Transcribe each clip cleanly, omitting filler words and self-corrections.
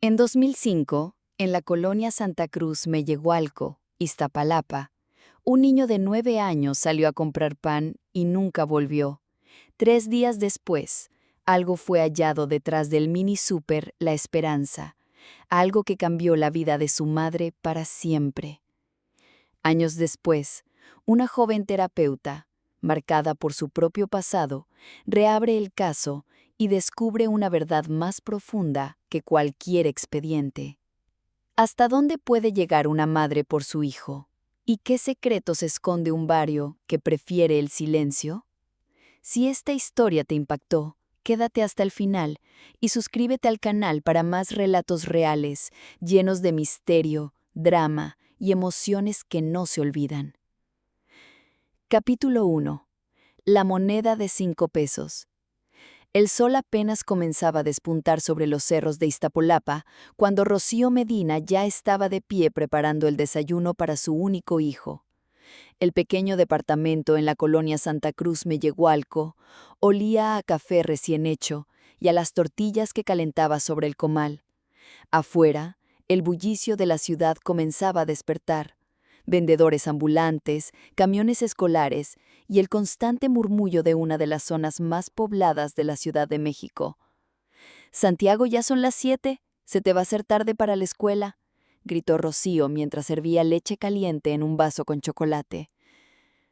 En 2005, en la colonia Santa Cruz Mellehualco, Iztapalapa, un niño de 9 años salió a comprar pan y nunca volvió. 3 días después, algo fue hallado detrás del mini súper La Esperanza, algo que cambió la vida de su madre para siempre. Años después, una joven terapeuta, marcada por su propio pasado, reabre el caso y descubre una verdad más profunda que cualquier expediente. ¿Hasta dónde puede llegar una madre por su hijo? ¿Y qué secretos esconde un barrio que prefiere el silencio? Si esta historia te impactó, quédate hasta el final y suscríbete al canal para más relatos reales, llenos de misterio, drama y emociones que no se olvidan. Capítulo 1. La moneda de 5 pesos. El sol apenas comenzaba a despuntar sobre los cerros de Iztapalapa cuando Rocío Medina ya estaba de pie preparando el desayuno para su único hijo. El pequeño departamento en la colonia Santa Cruz Mellehualco olía a café recién hecho y a las tortillas que calentaba sobre el comal. Afuera, el bullicio de la ciudad comenzaba a despertar. Vendedores ambulantes, camiones escolares y el constante murmullo de una de las zonas más pobladas de la Ciudad de México. «Santiago, ya son las 7, se te va a hacer tarde para la escuela», gritó Rocío mientras servía leche caliente en un vaso con chocolate.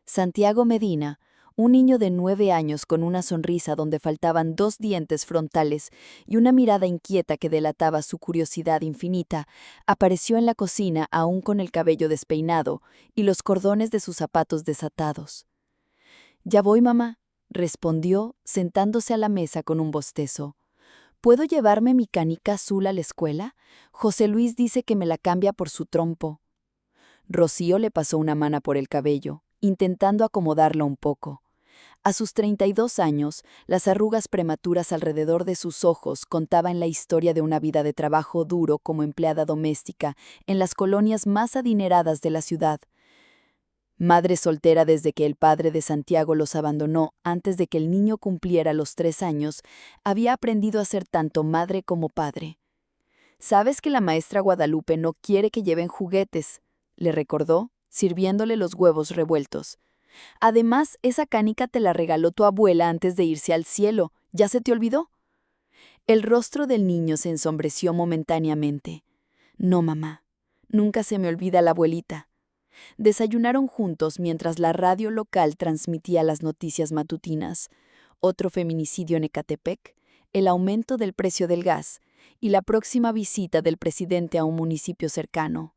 Santiago Medina, un niño de 9 años con una sonrisa donde faltaban 2 dientes frontales y una mirada inquieta que delataba su curiosidad infinita, apareció en la cocina aún con el cabello despeinado y los cordones de sus zapatos desatados. «Ya voy, mamá», respondió, sentándose a la mesa con un bostezo. «¿Puedo llevarme mi canica azul a la escuela? José Luis dice que me la cambia por su trompo». Rocío le pasó una mano por el cabello, intentando acomodarlo un poco. A sus 32 años, las arrugas prematuras alrededor de sus ojos contaban la historia de una vida de trabajo duro como empleada doméstica en las colonias más adineradas de la ciudad. Madre soltera desde que el padre de Santiago los abandonó antes de que el niño cumpliera los 3 años, había aprendido a ser tanto madre como padre. «¿Sabes que la maestra Guadalupe no quiere que lleven juguetes?», le recordó, sirviéndole los huevos revueltos. «Además, esa canica te la regaló tu abuela antes de irse al cielo. ¿Ya se te olvidó?». El rostro del niño se ensombreció momentáneamente. «No, mamá. Nunca se me olvida la abuelita». Desayunaron juntos mientras la radio local transmitía las noticias matutinas. Otro feminicidio en Ecatepec, el aumento del precio del gas y la próxima visita del presidente a un municipio cercano.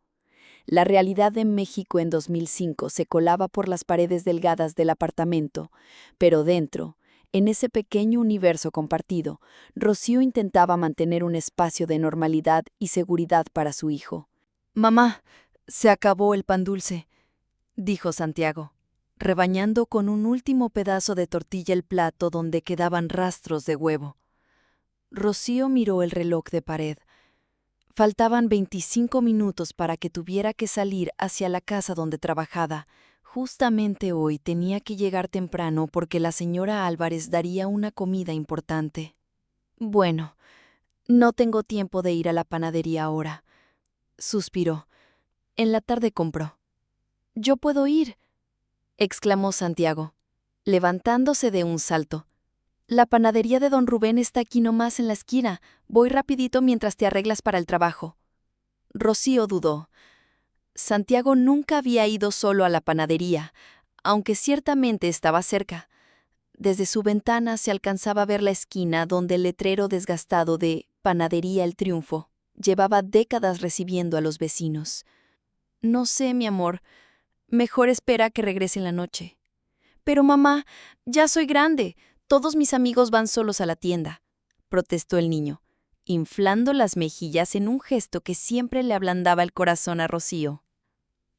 La realidad de México en 2005 se colaba por las paredes delgadas del apartamento, pero dentro, en ese pequeño universo compartido, Rocío intentaba mantener un espacio de normalidad y seguridad para su hijo. «Mamá, se acabó el pan dulce», dijo Santiago, rebañando con un último pedazo de tortilla el plato donde quedaban rastros de huevo. Rocío miró el reloj de pared. Faltaban 25 minutos para que tuviera que salir hacia la casa donde trabajaba. Justamente hoy tenía que llegar temprano porque la señora Álvarez daría una comida importante. «Bueno, no tengo tiempo de ir a la panadería ahora», suspiró. «En la tarde compro». «Yo puedo ir», exclamó Santiago, levantándose de un salto. «La panadería de don Rubén está aquí nomás en la esquina. Voy rapidito mientras te arreglas para el trabajo». Rocío dudó. Santiago nunca había ido solo a la panadería, aunque ciertamente estaba cerca. Desde su ventana se alcanzaba a ver la esquina donde el letrero desgastado de «Panadería El Triunfo» llevaba décadas recibiendo a los vecinos. «No sé, mi amor. Mejor espera que regrese en la noche». «Pero mamá, ya soy grande. Todos mis amigos van solos a la tienda», protestó el niño, inflando las mejillas en un gesto que siempre le ablandaba el corazón a Rocío.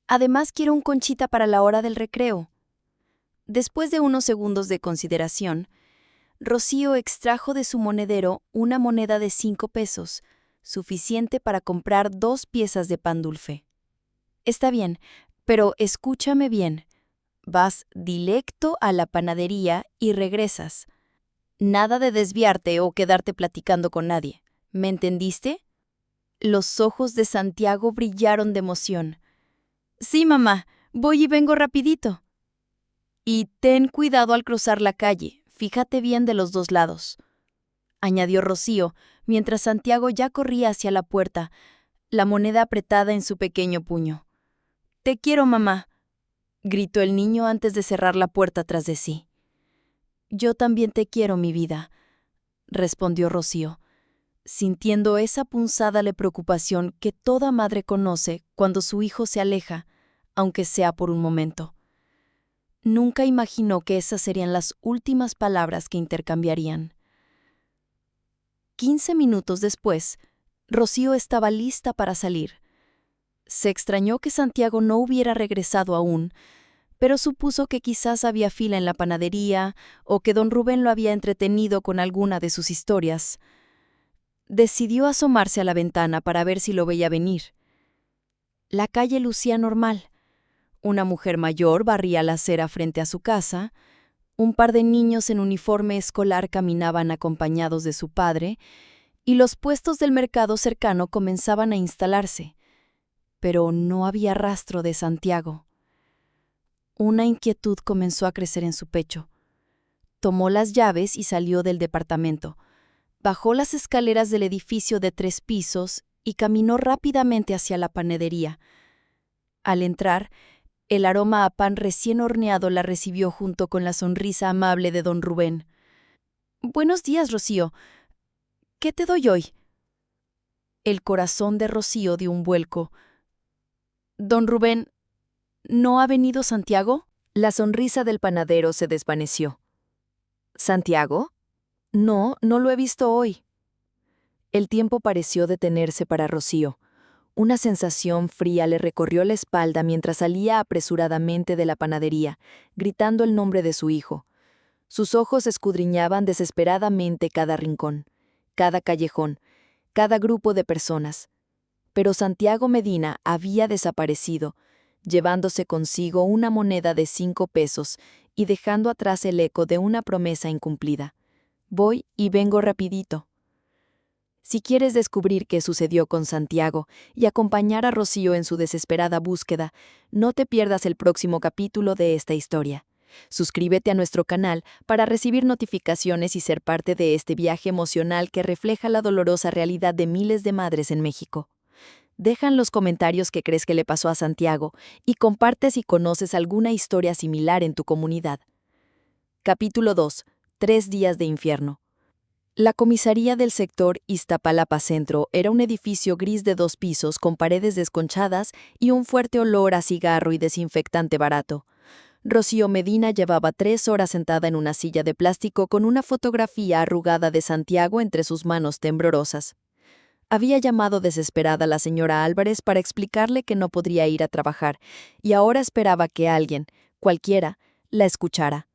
«Además quiero un Conchita para la hora del recreo». Después de unos segundos de consideración, Rocío extrajo de su monedero una moneda de 5 pesos, suficiente para comprar 2 piezas de pan dulce. «Está bien, pero escúchame bien. Vas directo a la panadería y regresas. Nada de desviarte o quedarte platicando con nadie. ¿Me entendiste?». Los ojos de Santiago brillaron de emoción. Sí, mamá, voy y vengo rapidito. Y ten cuidado al cruzar la calle, fíjate bien de los dos lados, añadió Rocío, mientras Santiago ya corría hacia la puerta, la moneda apretada en su pequeño puño. Te quiero, mamá, gritó el niño antes de cerrar la puerta tras de sí. Yo también te quiero, mi vida, respondió Rocío, sintiendo esa punzada de preocupación que toda madre conoce cuando su hijo se aleja, aunque sea por un momento. Nunca imaginó que esas serían las últimas palabras que intercambiarían. 15 minutos después, Rocío estaba lista para salir. Se extrañó que Santiago no hubiera regresado aún, pero supuso que quizás había fila en la panadería o que don Rubén lo había entretenido con alguna de sus historias. Decidió asomarse a la ventana para ver si lo veía venir. La calle lucía normal. Una mujer mayor barría la acera frente a su casa, un par de niños en uniforme escolar caminaban acompañados de su padre, y los puestos del mercado cercano comenzaban a instalarse. Pero no había rastro de Santiago. Una inquietud comenzó a crecer en su pecho. Tomó las llaves y salió del departamento. Bajó las escaleras del edificio de 3 pisos y caminó rápidamente hacia la panadería. Al entrar, el aroma a pan recién horneado la recibió junto con la sonrisa amable de don Rubén. «Buenos días, Rocío. ¿Qué te doy hoy?» El corazón de Rocío dio un vuelco. «Don Rubén, ¿no ha venido Santiago?» La sonrisa del panadero se desvaneció. «¿Santiago? No, no lo he visto hoy». El tiempo pareció detenerse para Rocío. Una sensación fría le recorrió la espalda mientras salía apresuradamente de la panadería, gritando el nombre de su hijo. Sus ojos escudriñaban desesperadamente cada rincón, cada callejón, cada grupo de personas. Pero Santiago Medina había desaparecido, llevándose consigo una moneda de 5 pesos y dejando atrás el eco de una promesa incumplida. Voy y vengo rapidito. Si quieres descubrir qué sucedió con Santiago y acompañar a Rocío en su desesperada búsqueda, no te pierdas el próximo capítulo de esta historia. Suscríbete a nuestro canal para recibir notificaciones y ser parte de este viaje emocional que refleja la dolorosa realidad de miles de madres en México. Deja en los comentarios qué crees que le pasó a Santiago y comparte si conoces alguna historia similar en tu comunidad. Capítulo 2. 3 días de infierno. La comisaría del sector Iztapalapa Centro era un edificio gris de 2 pisos con paredes desconchadas y un fuerte olor a cigarro y desinfectante barato. Rocío Medina llevaba 3 horas sentada en una silla de plástico con una fotografía arrugada de Santiago entre sus manos temblorosas. Había llamado desesperada a la señora Álvarez para explicarle que no podría ir a trabajar y ahora esperaba que alguien, cualquiera, la escuchara.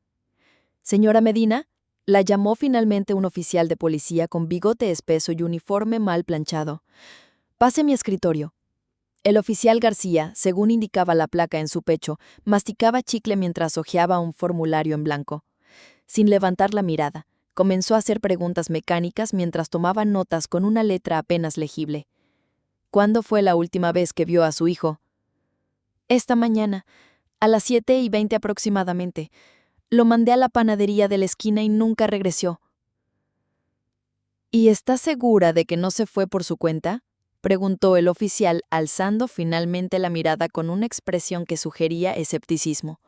«Señora Medina», la llamó finalmente un oficial de policía con bigote espeso y uniforme mal planchado. «Pase a mi escritorio». El oficial García, según indicaba la placa en su pecho, masticaba chicle mientras hojeaba un formulario en blanco. Sin levantar la mirada, comenzó a hacer preguntas mecánicas mientras tomaba notas con una letra apenas legible. «¿Cuándo fue la última vez que vio a su hijo?» «Esta mañana, a las 7:20 aproximadamente. Lo mandé a la panadería de la esquina y nunca regresó». «¿Y está segura de que no se fue por su cuenta?», preguntó el oficial, alzando finalmente la mirada con una expresión que sugería escepticismo.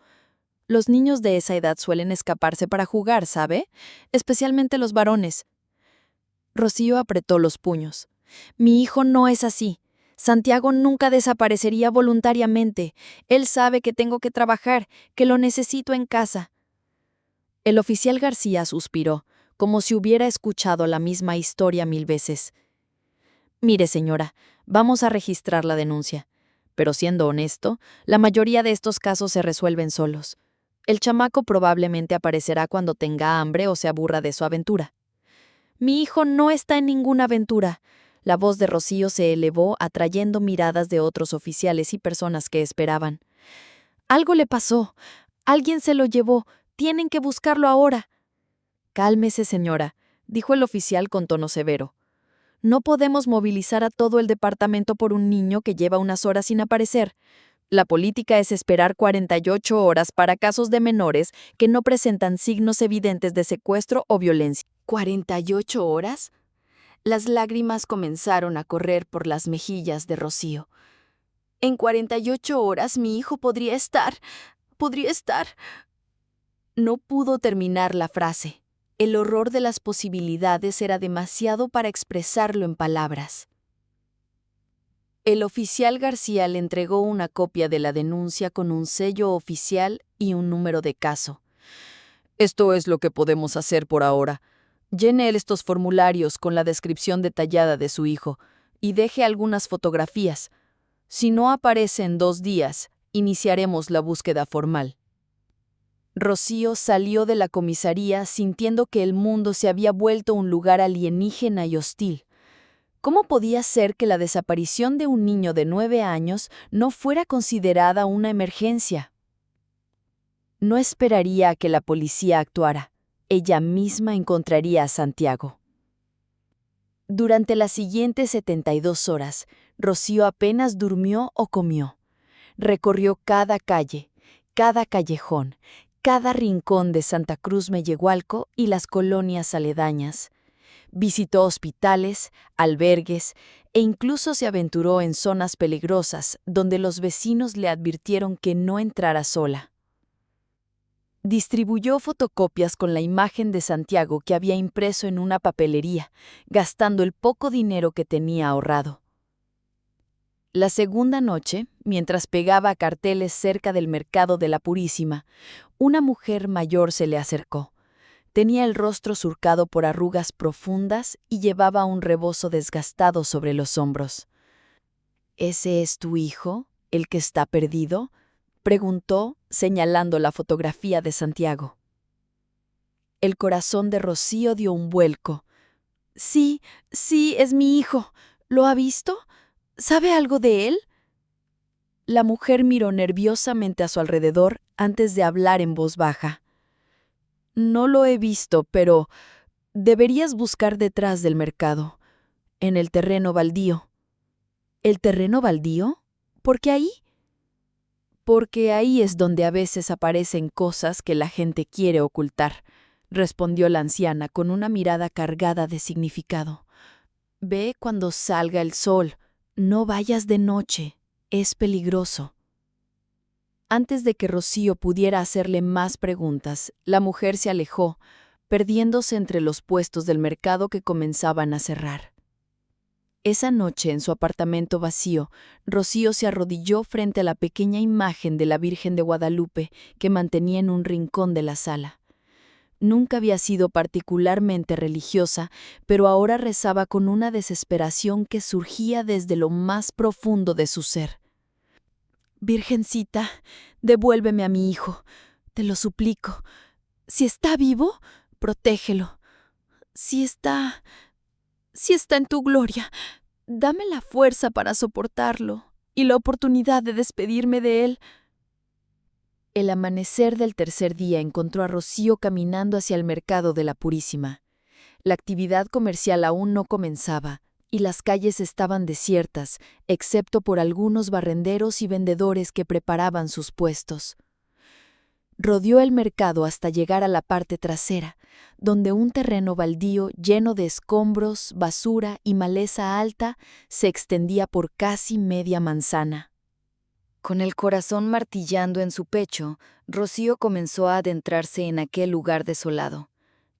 «Los niños de esa edad suelen escaparse para jugar, ¿sabe? Especialmente los varones». Rocío apretó los puños. «Mi hijo no es así. Santiago nunca desaparecería voluntariamente. Él sabe que tengo que trabajar, que lo necesito en casa». El oficial García suspiró, como si hubiera escuchado la misma historia 1000 veces. «Mire, señora, vamos a registrar la denuncia. Pero siendo honesto, la mayoría de estos casos se resuelven solos. El chamaco probablemente aparecerá cuando tenga hambre o se aburra de su aventura». «Mi hijo no está en ninguna aventura». La voz de Rocío se elevó, atrayendo miradas de otros oficiales y personas que esperaban. «Algo le pasó. Alguien se lo llevó. Tienen que buscarlo ahora». «Cálmese, señora», dijo el oficial con tono severo. No podemos movilizar a todo el departamento por un niño que lleva unas horas sin aparecer. La política es esperar 48 horas para casos de menores que no presentan signos evidentes de secuestro o violencia. ¿48 horas? Las lágrimas comenzaron a correr por las mejillas de Rocío. En 48 horas mi hijo podría estar. No pudo terminar la frase. El horror de las posibilidades era demasiado para expresarlo en palabras. El oficial García le entregó una copia de la denuncia con un sello oficial y un número de caso. Esto es lo que podemos hacer por ahora. Llene estos formularios con la descripción detallada de su hijo y deje algunas fotografías. Si no aparece en 2 días, iniciaremos la búsqueda formal. Rocío salió de la comisaría sintiendo que el mundo se había vuelto un lugar alienígena y hostil. ¿Cómo podía ser que la desaparición de un niño de 9 años no fuera considerada una emergencia? No esperaría a que la policía actuara. Ella misma encontraría a Santiago. Durante las siguientes 72 horas, Rocío apenas durmió o comió. Recorrió cada calle, cada callejón, cada rincón de Santa Cruz Mellehualco y las colonias aledañas. Visitó hospitales, albergues e incluso se aventuró en zonas peligrosas donde los vecinos le advirtieron que no entrara sola. Distribuyó fotocopias con la imagen de Santiago que había impreso en una papelería, gastando el poco dinero que tenía ahorrado. La segunda noche, mientras pegaba carteles cerca del mercado de la Purísima, una mujer mayor se le acercó. Tenía el rostro surcado por arrugas profundas y llevaba un rebozo desgastado sobre los hombros. ¿Ese es tu hijo, el que está perdido?, preguntó, señalando la fotografía de Santiago. El corazón de Rocío dio un vuelco. Sí, es mi hijo. ¿Lo ha visto? ¿Sabe algo de él? La mujer miró nerviosamente a su alrededor antes de hablar en voz baja. No lo he visto, pero deberías buscar detrás del mercado, en el terreno baldío. ¿El terreno baldío? ¿Por qué ahí? Porque ahí es donde a veces aparecen cosas que la gente quiere ocultar, respondió la anciana con una mirada cargada de significado. Ve cuando salga el sol, no vayas de noche, es peligroso. Antes de que Rocío pudiera hacerle más preguntas, la mujer se alejó, perdiéndose entre los puestos del mercado que comenzaban a cerrar. Esa noche, en su apartamento vacío, Rocío se arrodilló frente a la pequeña imagen de la Virgen de Guadalupe que mantenía en un rincón de la sala. Nunca había sido particularmente religiosa, pero ahora rezaba con una desesperación que surgía desde lo más profundo de su ser. Virgencita, devuélveme a mi hijo, te lo suplico. Si está vivo, protégelo. Si está en tu gloria, dame la fuerza para soportarlo y la oportunidad de despedirme de él. El amanecer del tercer día encontró a Rocío caminando hacia el mercado de la Purísima. La actividad comercial aún no comenzaba y las calles estaban desiertas, excepto por algunos barrenderos y vendedores que preparaban sus puestos. Rodeó el mercado hasta llegar a la parte trasera, donde un terreno baldío lleno de escombros, basura y maleza alta se extendía por casi media manzana. Con el corazón martillando en su pecho, Rocío comenzó a adentrarse en aquel lugar desolado.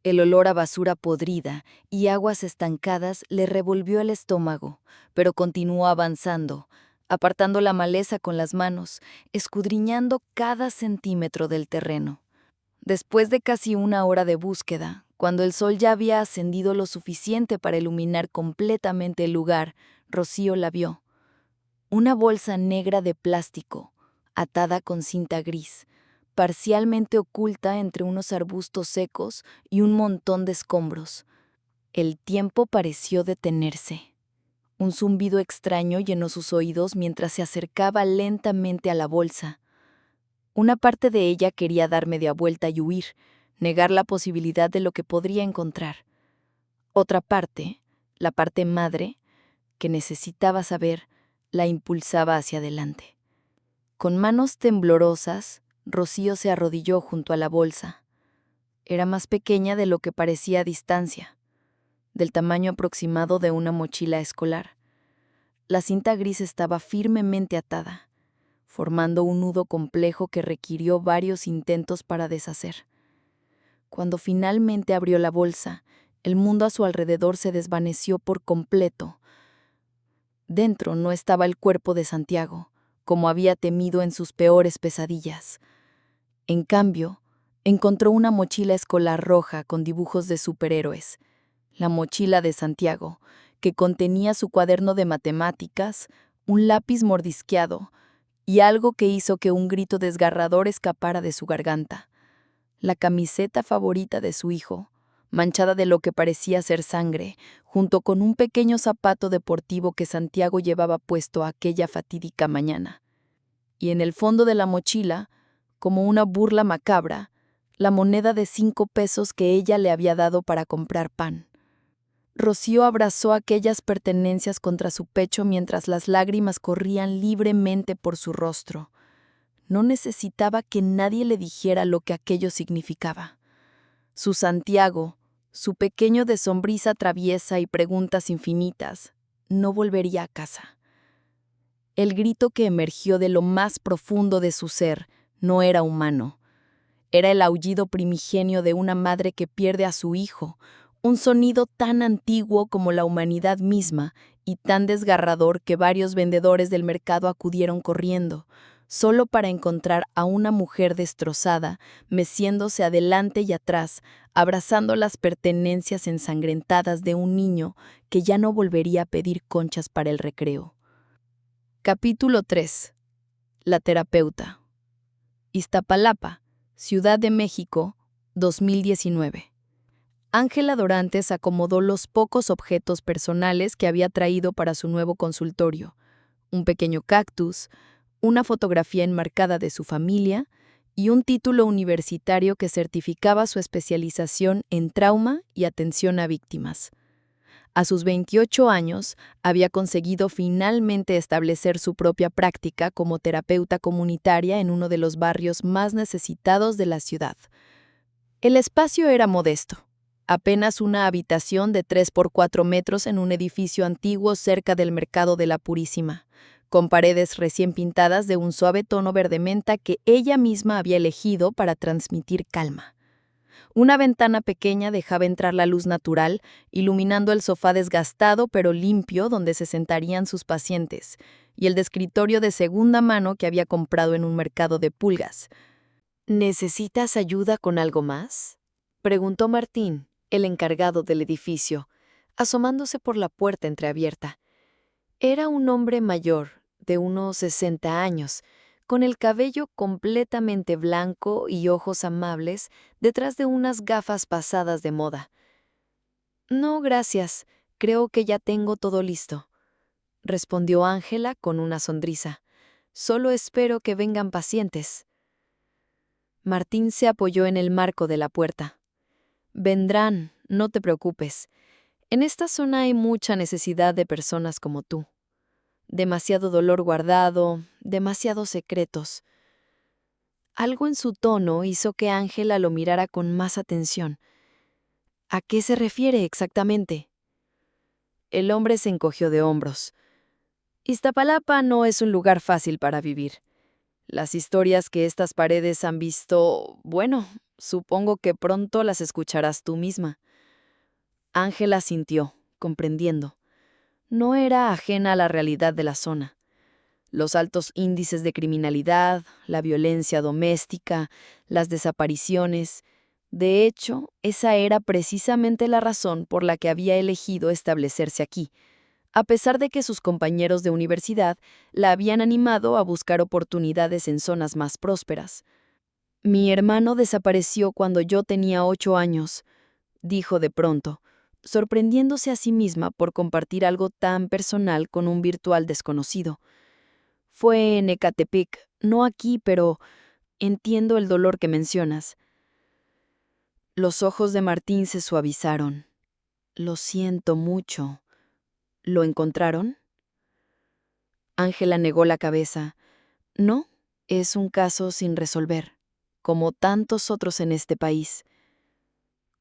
El olor a basura podrida y aguas estancadas le revolvió el estómago, pero continuó avanzando, apartando la maleza con las manos, escudriñando cada centímetro del terreno. Después de casi 1 hora de búsqueda, cuando el sol ya había ascendido lo suficiente para iluminar completamente el lugar, Rocío la vio. Una bolsa negra de plástico, atada con cinta gris, parcialmente oculta entre unos arbustos secos y un montón de escombros. El tiempo pareció detenerse. Un zumbido extraño llenó sus oídos mientras se acercaba lentamente a la bolsa. Una parte de ella quería dar media vuelta y huir, negar la posibilidad de lo que podría encontrar. Otra parte, La parte madre, que necesitaba saber, la impulsaba hacia adelante. Con manos temblorosas, Rocío se arrodilló junto a la bolsa. Era más pequeña de lo que parecía a distancia, del tamaño aproximado de una mochila escolar. La cinta gris estaba firmemente atada, formando un nudo complejo que requirió varios intentos para deshacer. Cuando finalmente abrió la bolsa, el mundo a su alrededor se desvaneció por completo. Dentro no estaba el cuerpo de Santiago, como había temido en sus peores pesadillas. En cambio, encontró una mochila escolar roja con dibujos de superhéroes, la mochila de Santiago, que contenía su cuaderno de matemáticas, un lápiz mordisqueado y algo que hizo que un grito desgarrador escapara de su garganta. La camiseta favorita de su hijo, manchada de lo que parecía ser sangre, junto con un pequeño zapato deportivo que Santiago llevaba puesto aquella fatídica mañana. Y en el fondo de la mochila, como una burla macabra, la moneda de 5 pesos que ella le había dado para comprar pan. Rocío abrazó aquellas pertenencias contra su pecho mientras las lágrimas corrían libremente por su rostro. No necesitaba que nadie le dijera lo que aquello significaba. Su Santiago, su pequeño de sonrisa traviesa y preguntas infinitas, no volvería a casa. El grito que emergió de lo más profundo de su ser no era humano. Era el aullido primigenio de una madre que pierde a su hijo, un sonido tan antiguo como la humanidad misma y tan desgarrador que varios vendedores del mercado acudieron corriendo, solo para encontrar a una mujer destrozada, meciéndose adelante y atrás, abrazando las pertenencias ensangrentadas de un niño que ya no volvería a pedir conchas para el recreo. Capítulo 3. La terapeuta. Iztapalapa, Ciudad de México, 2019. Ángela Dorantes acomodó los pocos objetos personales que había traído para su nuevo consultorio: un pequeño cactus, una fotografía enmarcada de su familia y un título universitario que certificaba su especialización en trauma y atención a víctimas. A sus 28 años, había conseguido finalmente establecer su propia práctica como terapeuta comunitaria en uno de los barrios más necesitados de la ciudad. El espacio era modesto, apenas una habitación de 3 por 4 metros en un edificio antiguo cerca del Mercado de la Purísima, con paredes recién pintadas de un suave tono verde menta que ella misma había elegido para transmitir calma. Una ventana pequeña dejaba entrar la luz natural, iluminando el sofá desgastado pero limpio donde se sentarían sus pacientes, y el escritorio de segunda mano que había comprado en un mercado de pulgas. ¿Necesitas ayuda con algo más?, preguntó Martín, el encargado del edificio, asomándose por la puerta entreabierta. Era un hombre mayor, de unos 60 años, con el cabello completamente blanco y ojos amables detrás de unas gafas pasadas de moda. No, gracias, creo que ya tengo todo listo, respondió Ángela con una sonrisa. Solo espero que vengan pacientes. Martín se apoyó en el marco de la puerta. Vendrán, no te preocupes. En esta zona hay mucha necesidad de personas como tú. Demasiado dolor guardado, demasiados secretos. Algo en su tono hizo que Ángela lo mirara con más atención. ¿A qué se refiere exactamente? El hombre se encogió de hombros. Iztapalapa no es un lugar fácil para vivir. Las historias que estas paredes han visto, bueno, supongo que pronto las escucharás tú misma. Ángela sintió, comprendiendo. No era ajena a la realidad de la zona. Los altos índices de criminalidad, la violencia doméstica, las desapariciones. De hecho, esa era precisamente la razón por la que había elegido establecerse aquí, a pesar de que sus compañeros de universidad la habían animado a buscar oportunidades en zonas más prósperas. Mi hermano desapareció cuando yo tenía 8 años, dijo de pronto, sorprendiéndose a sí misma por compartir algo tan personal con un virtual desconocido. Fue en Ecatepec, no aquí, pero entiendo el dolor que mencionas. Los ojos de Martín se suavizaron. Lo siento mucho. ¿Lo encontraron? Ángela negó la cabeza. No, es un caso sin resolver, como tantos otros en este país.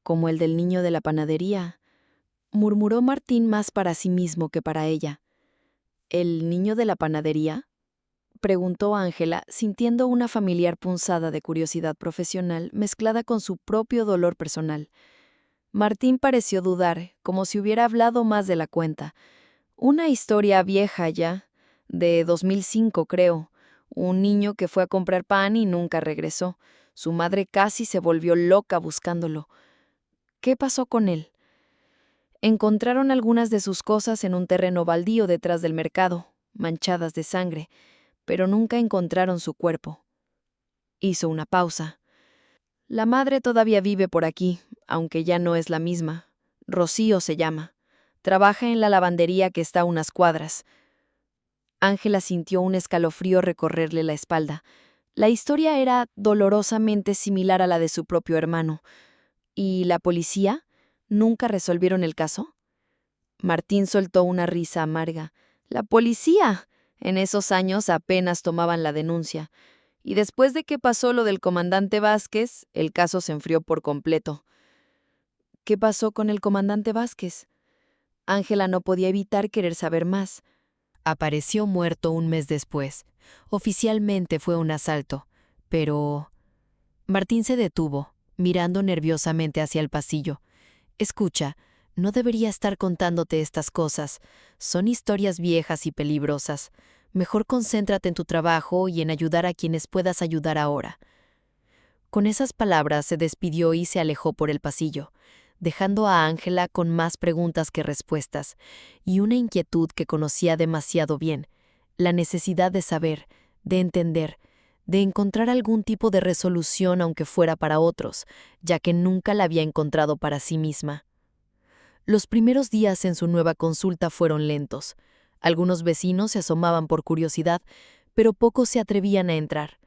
Como el del niño de la panadería, murmuró Martín más para sí mismo que para ella. ¿El niño de la panadería? Preguntó Ángela, sintiendo una familiar punzada de curiosidad profesional mezclada con su propio dolor personal. Martín pareció dudar, como si hubiera hablado más de la cuenta. Una historia vieja ya, de 2005 creo. Un niño que fue a comprar pan y nunca regresó. Su madre casi se volvió loca buscándolo. ¿Qué pasó con él? Encontraron algunas de sus cosas en un terreno baldío detrás del mercado, manchadas de sangre, pero nunca encontraron su cuerpo. Hizo una pausa. La madre todavía vive por aquí, aunque ya no es la misma. Rocío se llama. Trabaja en la lavandería que está a unas cuadras. Ángela sintió un escalofrío recorrerle la espalda. La historia era dolorosamente similar a la de su propio hermano. ¿Y la policía? ¿Nunca resolvieron el caso? Martín soltó una risa amarga. ¿La policía? En esos años apenas tomaban la denuncia. Y después de que pasó lo del comandante Vázquez, el caso se enfrió por completo. ¿Qué pasó con el comandante Vázquez? Ángela no podía evitar querer saber más. Apareció muerto un mes después. Oficialmente fue un asalto, pero... Martín se detuvo, mirando nerviosamente hacia el pasillo. Escucha, no debería estar contándote estas cosas. Son historias viejas y peligrosas. Mejor concéntrate en tu trabajo y en ayudar a quienes puedas ayudar ahora. Con esas palabras se despidió y se alejó por el pasillo, dejando a Ángela con más preguntas que respuestas, y una inquietud que conocía demasiado bien, la necesidad de saber, de entender, de encontrar algún tipo de resolución aunque fuera para otros, ya que nunca la había encontrado para sí misma. Los primeros días en su nueva consulta fueron lentos. Algunos vecinos se asomaban por curiosidad, pero pocos se atrevían a entrar.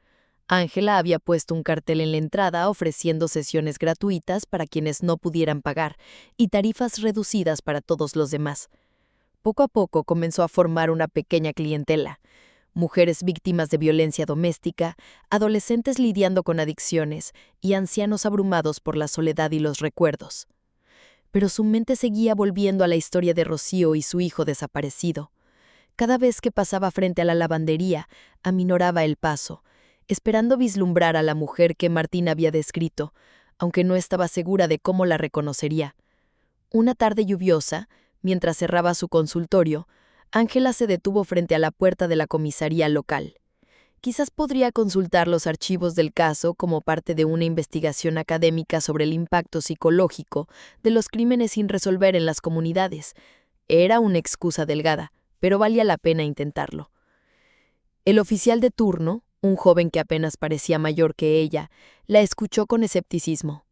Ángela había puesto un cartel en la entrada ofreciendo sesiones gratuitas para quienes no pudieran pagar y tarifas reducidas para todos los demás. Poco a poco comenzó a formar una pequeña clientela. Mujeres víctimas de violencia doméstica, adolescentes lidiando con adicciones y ancianos abrumados por la soledad y los recuerdos. Pero su mente seguía volviendo a la historia de Rocío y su hijo desaparecido. Cada vez que pasaba frente a la lavandería, aminoraba el paso, esperando vislumbrar a la mujer que Martín había descrito, aunque no estaba segura de cómo la reconocería. Una tarde lluviosa, mientras cerraba su consultorio, Ángela se detuvo frente a la puerta de la comisaría local. Quizás podría consultar los archivos del caso como parte de una investigación académica sobre el impacto psicológico de los crímenes sin resolver en las comunidades. Era una excusa delgada, pero valía la pena intentarlo. El oficial de turno, un joven que apenas parecía mayor que ella, la escuchó con escepticismo.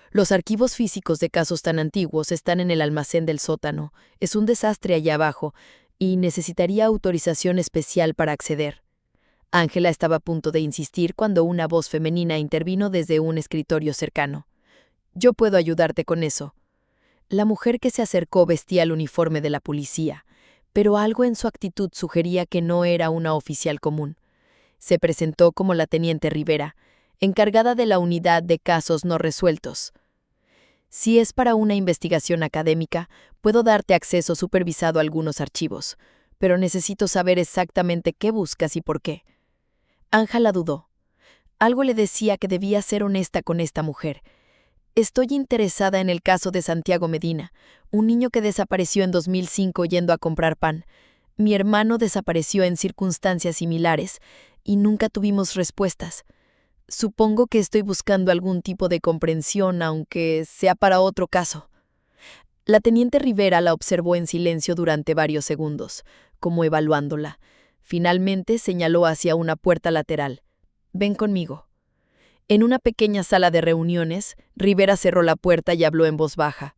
Los archivos físicos de casos tan antiguos están en el almacén del sótano. Es un desastre allá abajo, y necesitaría autorización especial para acceder. Ángela estaba a punto de insistir cuando una voz femenina intervino desde un escritorio cercano. «Yo puedo ayudarte con eso». La mujer que se acercó vestía el uniforme de la policía, pero algo en su actitud sugería que no era una oficial común. Se presentó como la teniente Rivera, encargada de la unidad de casos no resueltos. «Si es para una investigación académica, puedo darte acceso supervisado a algunos archivos, pero necesito saber exactamente qué buscas y por qué». Ángela dudó. Algo le decía que debía ser honesta con esta mujer. «Estoy interesada en el caso de Santiago Medina, un niño que desapareció en 2005 yendo a comprar pan. Mi hermano desapareció en circunstancias similares y nunca tuvimos respuestas. Supongo que estoy buscando algún tipo de comprensión, aunque sea para otro caso». La teniente Rivera la observó en silencio durante varios segundos, como evaluándola. Finalmente señaló hacia una puerta lateral. «Ven conmigo». En una pequeña sala de reuniones, Rivera cerró la puerta y habló en voz baja.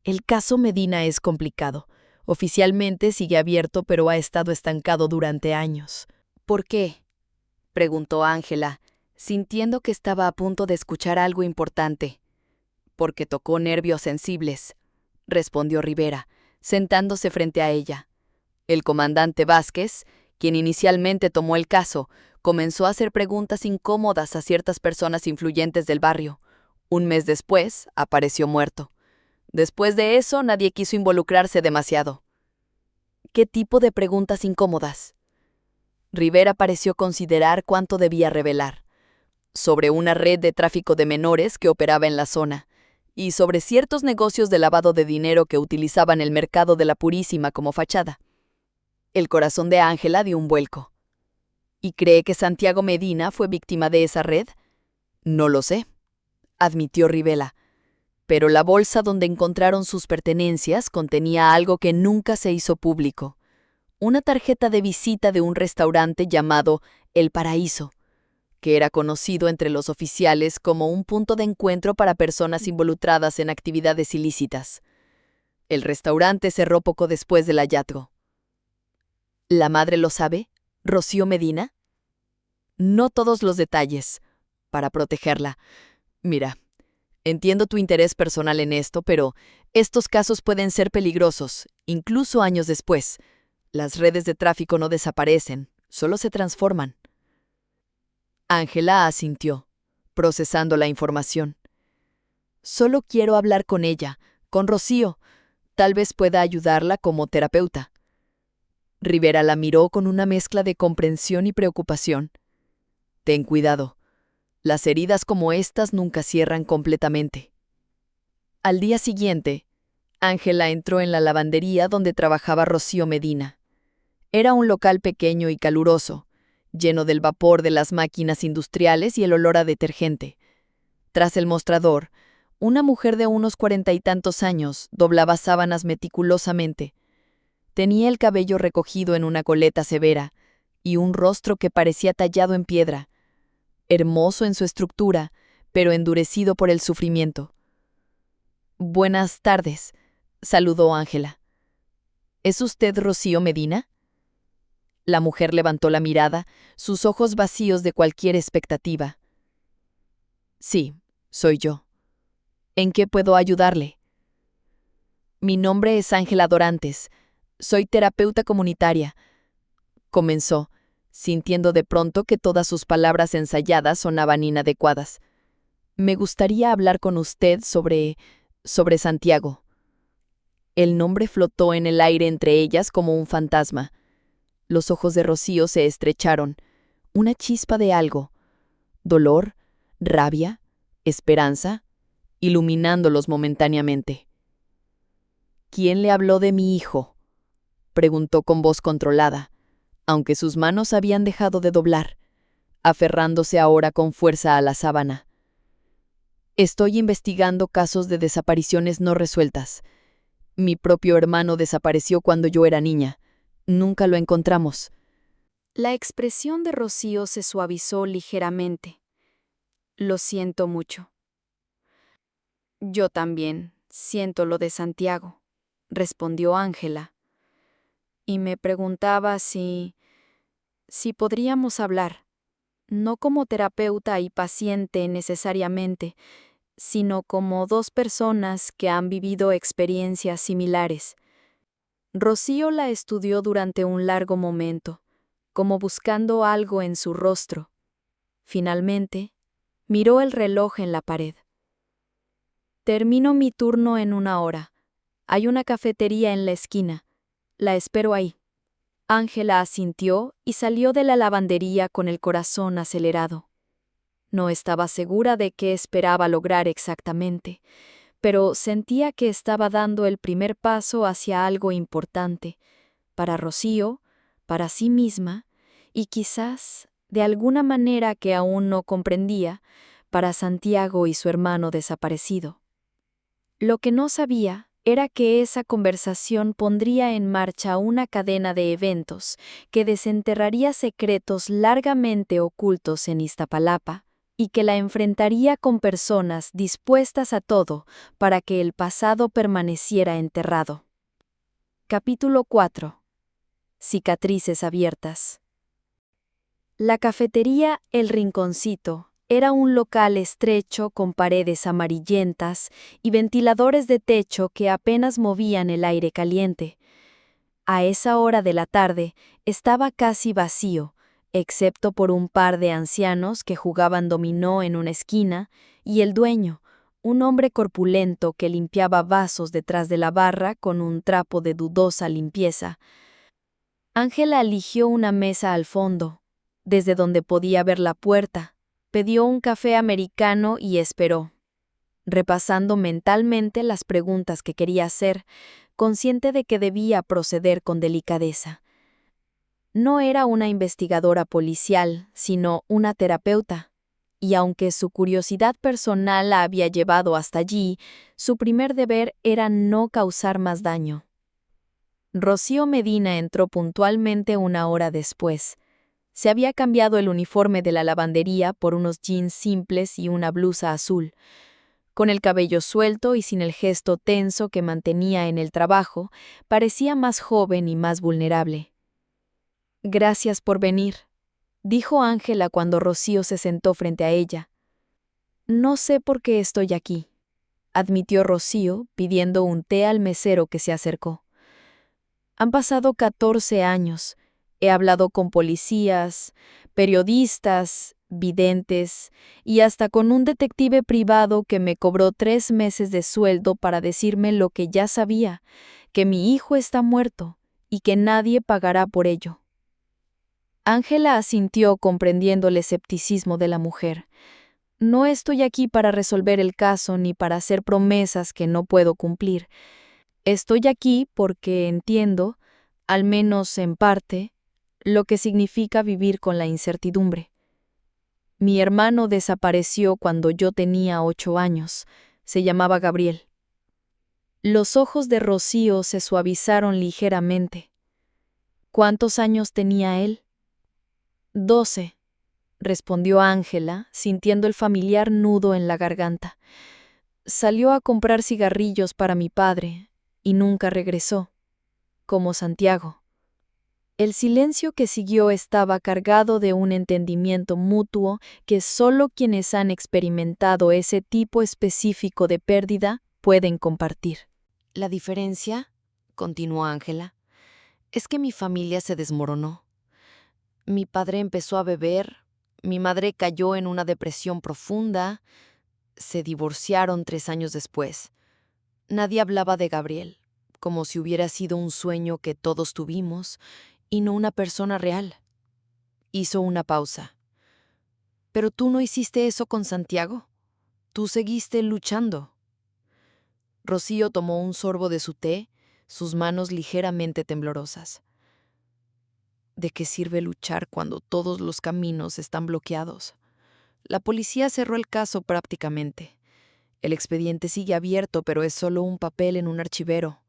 «El caso Medina es complicado. Oficialmente sigue abierto, pero ha estado estancado durante años». «¿Por qué?», preguntó Ángela, sintiendo que estaba a punto de escuchar algo importante. «Porque tocó nervios sensibles», respondió Rivera, sentándose frente a ella. El comandante Vázquez, quien inicialmente tomó el caso, comenzó a hacer preguntas incómodas a ciertas personas influyentes del barrio. Un mes después, apareció muerto. Después de eso, nadie quiso involucrarse demasiado. ¿Qué tipo de preguntas incómodas? Rivera pareció considerar cuánto debía revelar. Sobre una red de tráfico de menores que operaba en la zona, y sobre ciertos negocios de lavado de dinero que utilizaban el mercado de la Purísima como fachada. El corazón de Ángela dio un vuelco. ¿Y cree que Santiago Medina fue víctima de esa red? No lo sé, admitió Rivera. Pero la bolsa donde encontraron sus pertenencias contenía algo que nunca se hizo público. Una tarjeta de visita de un restaurante llamado El Paraíso, que era conocido entre los oficiales como un punto de encuentro para personas involucradas en actividades ilícitas. El restaurante cerró poco después del hallazgo. ¿La madre lo sabe? ¿Rocío Medina? No todos los detalles, para protegerla. Mira, entiendo tu interés personal en esto, pero estos casos pueden ser peligrosos, incluso años después. Las redes de tráfico no desaparecen, solo se transforman. Ángela asintió, procesando la información. Solo quiero hablar con ella, con Rocío. Tal vez pueda ayudarla como terapeuta. Rivera la miró con una mezcla de comprensión y preocupación. Ten cuidado. Las heridas como estas nunca cierran completamente. Al día siguiente, Ángela entró en la lavandería donde trabajaba Rocío Medina. Era un local pequeño y caluroso, lleno del vapor de las máquinas industriales y el olor a detergente. Tras el mostrador, una mujer de unos 40 y tantos años doblaba sábanas meticulosamente. Tenía el cabello recogido en una coleta severa y un rostro que parecía tallado en piedra, hermoso en su estructura, pero endurecido por el sufrimiento. «Buenas tardes», saludó Ángela. «¿Es usted Rocío Medina?» La mujer levantó la mirada, sus ojos vacíos de cualquier expectativa. «Sí, soy yo. ¿En qué puedo ayudarle?» «Mi nombre es Ángela Dorantes. Soy terapeuta comunitaria», comenzó, sintiendo de pronto que todas sus palabras ensayadas sonaban inadecuadas. «Me gustaría hablar con usted sobre Santiago». El nombre flotó en el aire entre ellas como un fantasma. Los ojos de Rocío se estrecharon. Una chispa de algo. Dolor, rabia, esperanza, iluminándolos momentáneamente. «¿Quién le habló de mi hijo?», preguntó con voz controlada, aunque sus manos habían dejado de doblar, aferrándose ahora con fuerza a la sábana. «Estoy investigando casos de desapariciones no resueltas. Mi propio hermano desapareció cuando yo era niña. Nunca lo encontramos». La expresión de Rocío se suavizó ligeramente. «Lo siento mucho». «Yo también siento lo de Santiago», respondió Ángela. «Y me preguntaba si podríamos hablar, no como terapeuta y paciente necesariamente, sino como dos personas que han vivido experiencias similares». Rocío la estudió durante un largo momento, como buscando algo en su rostro. Finalmente, miró el reloj en la pared. «Termino mi turno en 1 hora. Hay una cafetería en la esquina. La espero ahí». Ángela asintió y salió de la lavandería con el corazón acelerado. No estaba segura de qué esperaba lograr exactamente, pero sentía que estaba dando el primer paso hacia algo importante, para Rocío, para sí misma, y quizás, de alguna manera que aún no comprendía, para Santiago y su hermano desaparecido. Lo que no sabía era que esa conversación pondría en marcha una cadena de eventos que desenterraría secretos largamente ocultos en Iztapalapa y que la enfrentaría con personas dispuestas a todo para que el pasado permaneciera enterrado. Capítulo 4. Cicatrices abiertas. La cafetería El Rinconcito Era un local estrecho con paredes amarillentas y ventiladores de techo que apenas movían el aire caliente. A esa hora de la tarde estaba casi vacío, excepto por un par de ancianos que jugaban dominó en una esquina y el dueño, un hombre corpulento que limpiaba vasos detrás de la barra con un trapo de dudosa limpieza. Ángela eligió una mesa al fondo, desde donde podía ver la puerta, pidió un café americano y esperó, repasando mentalmente las preguntas que quería hacer, consciente de que debía proceder con delicadeza. No era una investigadora policial, sino una terapeuta, y aunque su curiosidad personal la había llevado hasta allí, su primer deber era no causar más daño. Rocío Medina entró puntualmente una hora después. Se había cambiado el uniforme de la lavandería por unos jeans simples y una blusa azul. Con el cabello suelto y sin el gesto tenso que mantenía en el trabajo, parecía más joven y más vulnerable. «Gracias por venir», dijo Ángela cuando Rocío se sentó frente a ella. «No sé por qué estoy aquí», admitió Rocío, pidiendo un té al mesero que se acercó. «Han pasado 14 años. He hablado con policías, periodistas, videntes y hasta con un detective privado que me cobró 3 meses de sueldo para decirme lo que ya sabía, que mi hijo está muerto y que nadie pagará por ello». Ángela asintió comprendiendo el escepticismo de la mujer. «No estoy aquí para resolver el caso ni para hacer promesas que no puedo cumplir. Estoy aquí porque entiendo, al menos en parte, lo que significa vivir con la incertidumbre. Mi hermano desapareció cuando yo tenía 8 años. Se llamaba Gabriel». Los ojos de Rocío se suavizaron ligeramente. «¿Cuántos años tenía él?» 12, respondió Ángela, sintiendo el familiar nudo en la garganta. «Salió a comprar cigarrillos para mi padre y nunca regresó, como Santiago». El silencio que siguió estaba cargado de un entendimiento mutuo que solo quienes han experimentado ese tipo específico de pérdida pueden compartir. «La diferencia», continuó Ángela, «es que mi familia se desmoronó. Mi padre empezó a beber, mi madre cayó en una depresión profunda, se divorciaron 3 años después. Nadie hablaba de Gabriel, como si hubiera sido un sueño que todos tuvimos y no una persona real». Hizo una pausa. «¿Pero tú no hiciste eso con Santiago? Tú seguiste luchando». Rocío tomó un sorbo de su té, sus manos ligeramente temblorosas. «¿De qué sirve luchar cuando todos los caminos están bloqueados? La policía cerró el caso prácticamente. El expediente sigue abierto, pero es solo un papel en un archivero.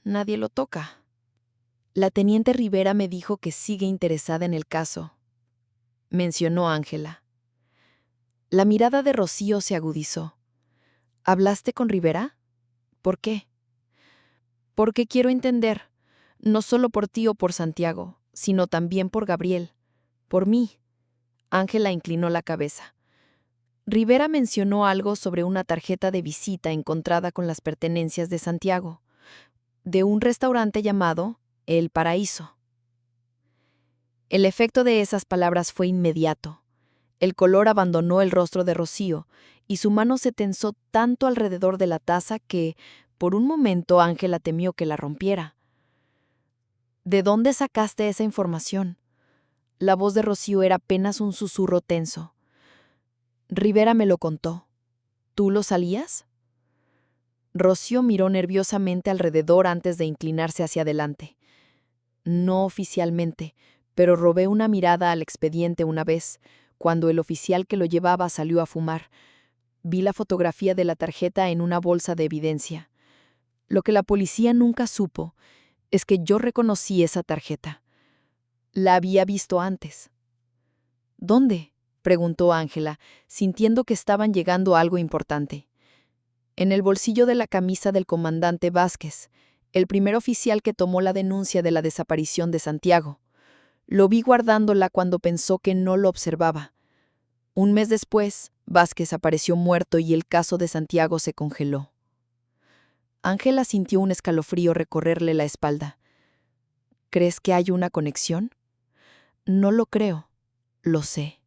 Nadie lo toca». «La teniente Rivera me dijo que sigue interesada en el caso», mencionó Ángela. La mirada de Rocío se agudizó. «¿Hablaste con Rivera? ¿Por qué?» «Porque quiero entender, no solo por ti o por Santiago, sino también por Gabriel, por mí». Ángela inclinó la cabeza. «Rivera mencionó algo sobre una tarjeta de visita encontrada con las pertenencias de Santiago, de un restaurante llamado El Paraíso». El efecto de esas palabras fue inmediato. El color abandonó el rostro de Rocío y su mano se tensó tanto alrededor de la taza que, por un momento, Ángela temió que la rompiera. «¿De dónde sacaste esa información?». La voz de Rocío era apenas un susurro tenso. «Rivera me lo contó. ¿Tú lo salías?». Rocío miró nerviosamente alrededor antes de inclinarse hacia adelante. «No oficialmente, pero robé una mirada al expediente una vez, cuando el oficial que lo llevaba salió a fumar. Vi la fotografía de la tarjeta en una bolsa de evidencia. Lo que la policía nunca supo es que yo reconocí esa tarjeta. La había visto antes». «¿Dónde?», preguntó Ángela, sintiendo que estaban llegando a algo importante. «En el bolsillo de la camisa del comandante Vázquez, el primer oficial que tomó la denuncia de la desaparición de Santiago. Lo vi guardándola cuando pensó que no lo observaba. Un mes después, Vázquez apareció muerto y el caso de Santiago se congeló. Ángela sintió un escalofrío recorrerle la espalda. ¿Crees que hay una conexión? No lo creo. Lo sé.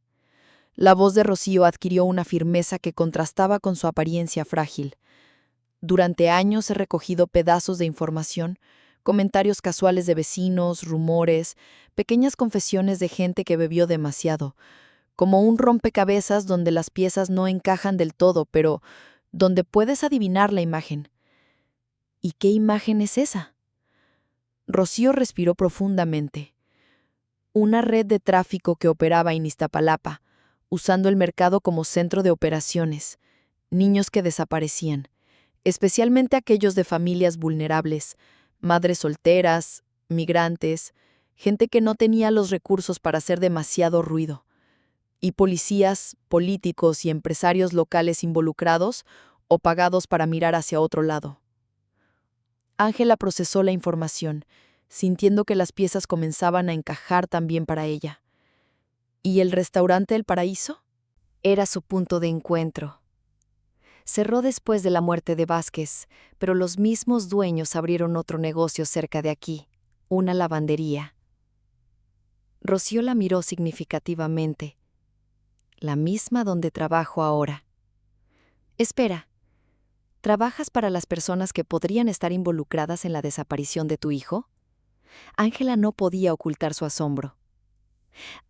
La voz de Rocío adquirió una firmeza que contrastaba con su apariencia frágil. Durante años he recogido pedazos de información, comentarios casuales de vecinos, rumores, pequeñas confesiones de gente que bebió demasiado, como un rompecabezas donde las piezas no encajan del todo, pero donde puedes adivinar la imagen. ¿Y qué imagen es esa? Rocío respiró profundamente. Una red de tráfico que operaba en Iztapalapa, usando el mercado como centro de operaciones, niños que desaparecían, especialmente aquellos de familias vulnerables, madres solteras, migrantes, gente que no tenía los recursos para hacer demasiado ruido, y policías, políticos y empresarios locales involucrados o pagados para mirar hacia otro lado. Ángela procesó la información, sintiendo que las piezas comenzaban a encajar también para ella. ¿Y el restaurante El Paraíso? Era su punto de encuentro. Cerró después de la muerte de Vázquez, pero los mismos dueños abrieron otro negocio cerca de aquí, una lavandería. Rocío la miró significativamente. La misma donde trabajo ahora. Espera, ¿trabajas para las personas que podrían estar involucradas en la desaparición de tu hijo? Ángela no podía ocultar su asombro.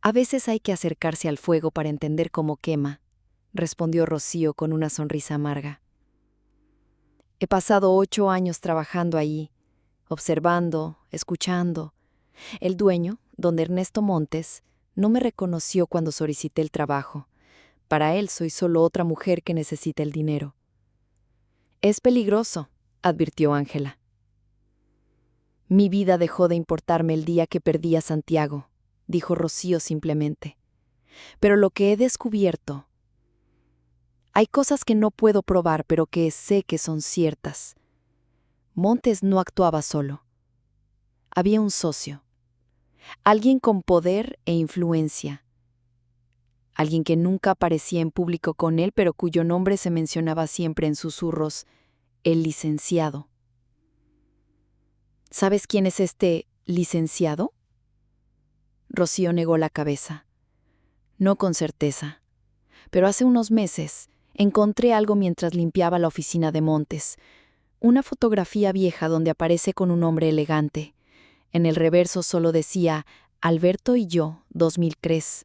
A veces hay que acercarse al fuego para entender cómo quema, respondió Rocío con una sonrisa amarga. He pasado 8 años trabajando allí, observando, escuchando. El dueño, don Ernesto Montes, no me reconoció cuando solicité el trabajo. Para él soy solo otra mujer que necesita el dinero. Es peligroso, advirtió Ángela. Mi vida dejó de importarme el día que perdí a Santiago, dijo Rocío simplemente. Pero lo que he descubierto... Hay cosas que no puedo probar, pero que sé que son ciertas. Montes no actuaba solo. Había un socio. Alguien con poder e influencia. Alguien que nunca aparecía en público con él, pero cuyo nombre se mencionaba siempre en susurros: el licenciado. ¿Sabes quién es este licenciado? Rocío negó la cabeza. No con certeza. Pero hace unos meses encontré algo mientras limpiaba la oficina de Montes. Una fotografía vieja donde aparece con un hombre elegante. En el reverso solo decía: Alberto y yo, 2003.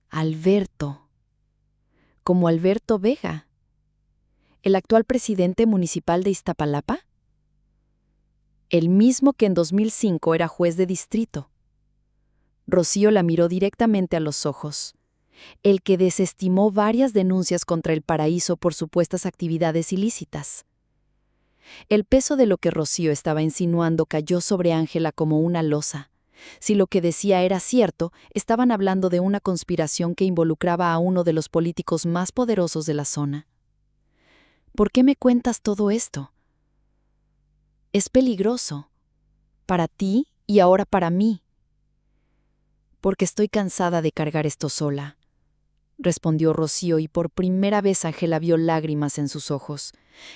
Alberto. Como Alberto Vega. ¿El actual presidente municipal de Iztapalapa? El mismo que en 2005 era juez de distrito. Rocío la miró directamente a los ojos. El que desestimó varias denuncias contra El Paraíso por supuestas actividades ilícitas. El peso de lo que Rocío estaba insinuando cayó sobre Ángela como una losa. Si lo que decía era cierto, estaban hablando de una conspiración que involucraba a uno de los políticos más poderosos de la zona. ¿Por qué me cuentas todo esto? Es peligroso. Para ti y ahora para mí. Porque estoy cansada de cargar esto sola, respondió Rocío, y por primera vez Ángela vio lágrimas en sus ojos.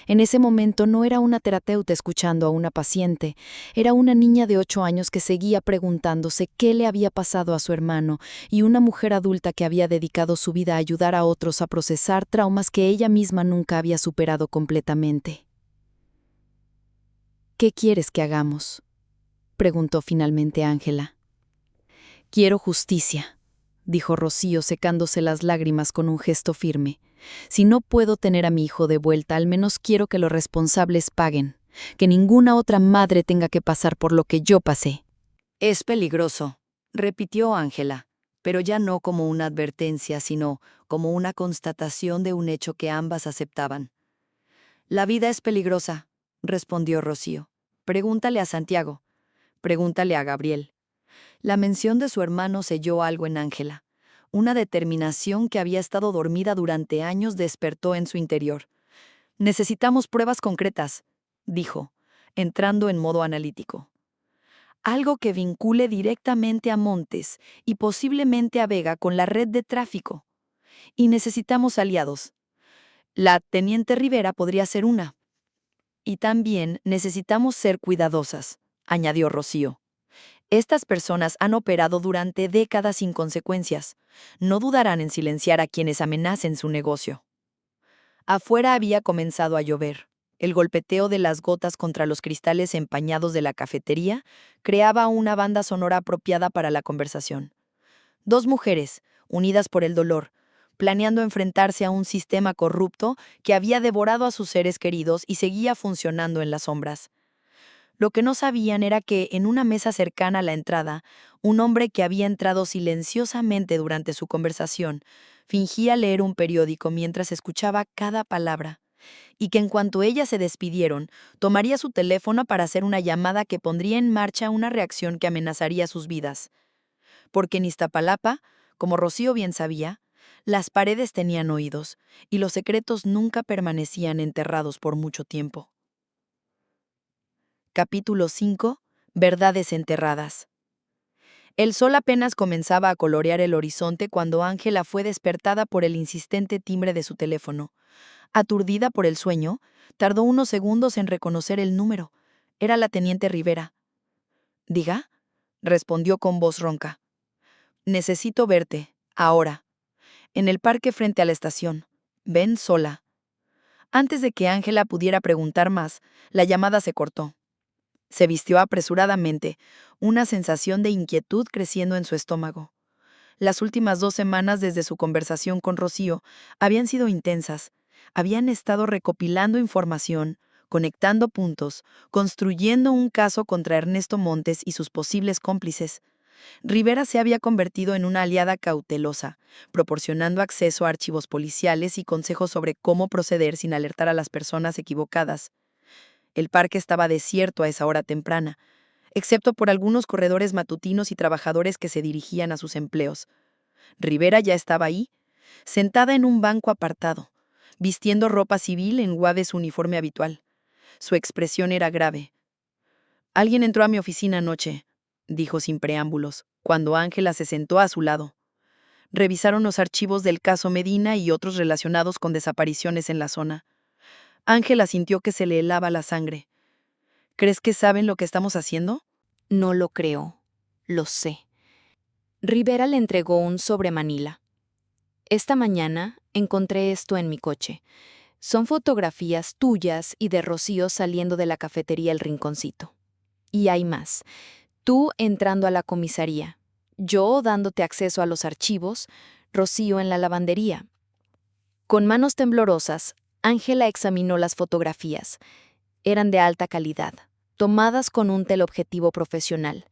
En ese momento no era una terapeuta escuchando a una paciente, era una niña de 8 años que seguía preguntándose qué le había pasado a su hermano, y una mujer adulta que había dedicado su vida a ayudar a otros a procesar traumas que ella misma nunca había superado completamente. ¿Qué quieres que hagamos?, preguntó finalmente Ángela. Quiero justicia, dijo Rocío secándose las lágrimas con un gesto firme. Si no puedo tener a mi hijo de vuelta, al menos quiero que los responsables paguen, que ninguna otra madre tenga que pasar por lo que yo pasé. Es peligroso, repitió Ángela, pero ya no como una advertencia, sino como una constatación de un hecho que ambas aceptaban. La vida es peligrosa, respondió Rocío. Pregúntale a Santiago. Pregúntale a Gabriel. La mención de su hermano selló algo en Ángela. Una determinación que había estado dormida durante años despertó en su interior. Necesitamos pruebas concretas, dijo, entrando en modo analítico. Algo que vincule directamente a Montes y posiblemente a Vega con la red de tráfico. Y necesitamos aliados. La teniente Rivera podría ser una. Y también necesitamos ser cuidadosas, añadió Rocío. Estas personas han operado durante décadas sin consecuencias. No dudarán en silenciar a quienes amenacen su negocio. Afuera había comenzado a llover. El golpeteo de las gotas contra los cristales empañados de la cafetería creaba una banda sonora apropiada para la conversación. Dos mujeres, unidas por el dolor, planeando enfrentarse a un sistema corrupto que había devorado a sus seres queridos y seguía funcionando en las sombras. Lo que no sabían era que, en una mesa cercana a la entrada, un hombre que había entrado silenciosamente durante su conversación fingía leer un periódico mientras escuchaba cada palabra, y que en cuanto ellas se despidieron, tomaría su teléfono para hacer una llamada que pondría en marcha una reacción que amenazaría sus vidas. Porque en Iztapalapa, como Rocío bien sabía, las paredes tenían oídos, y los secretos nunca permanecían enterrados por mucho tiempo. Capítulo 5. Verdades enterradas. El sol apenas comenzaba a colorear el horizonte cuando Ángela fue despertada por el insistente timbre de su teléfono. Aturdida por el sueño, tardó unos segundos en reconocer el número. Era la teniente Rivera. «¿Diga?», respondió con voz ronca. «Necesito verte, ahora. En el parque frente a la estación. Ven sola». Antes de que Ángela pudiera preguntar más, la llamada se cortó. Se vistió apresuradamente, una sensación de inquietud creciendo en su estómago. Las últimas 2 semanas desde su conversación con Rocío habían sido intensas. Habían estado recopilando información, conectando puntos, construyendo un caso contra Ernesto Montes y sus posibles cómplices. Rivera se había convertido en una aliada cautelosa, proporcionando acceso a archivos policiales y consejos sobre cómo proceder sin alertar a las personas equivocadas. El parque estaba desierto a esa hora temprana, excepto por algunos corredores matutinos y trabajadores que se dirigían a sus empleos. Rivera ya estaba ahí, sentada en un banco apartado, vistiendo ropa civil en lugar de su uniforme habitual. Su expresión era grave. «Alguien entró a mi oficina anoche», dijo sin preámbulos, cuando Ángela se sentó a su lado. Revisaron los archivos del caso Medina y otros relacionados con desapariciones en la zona. Ángela sintió que se le helaba la sangre. «¿Crees que saben lo que estamos haciendo?». No lo creo. Lo sé. Rivera le entregó un sobre Manila. Esta mañana encontré esto en mi coche. Son fotografías tuyas y de Rocío saliendo de la cafetería El Rinconcito. Y hay más. Tú entrando a la comisaría, yo dándote acceso a los archivos, Rocío en la lavandería. Con manos temblorosas, Ángela examinó las fotografías. Eran de alta calidad, tomadas con un teleobjetivo profesional.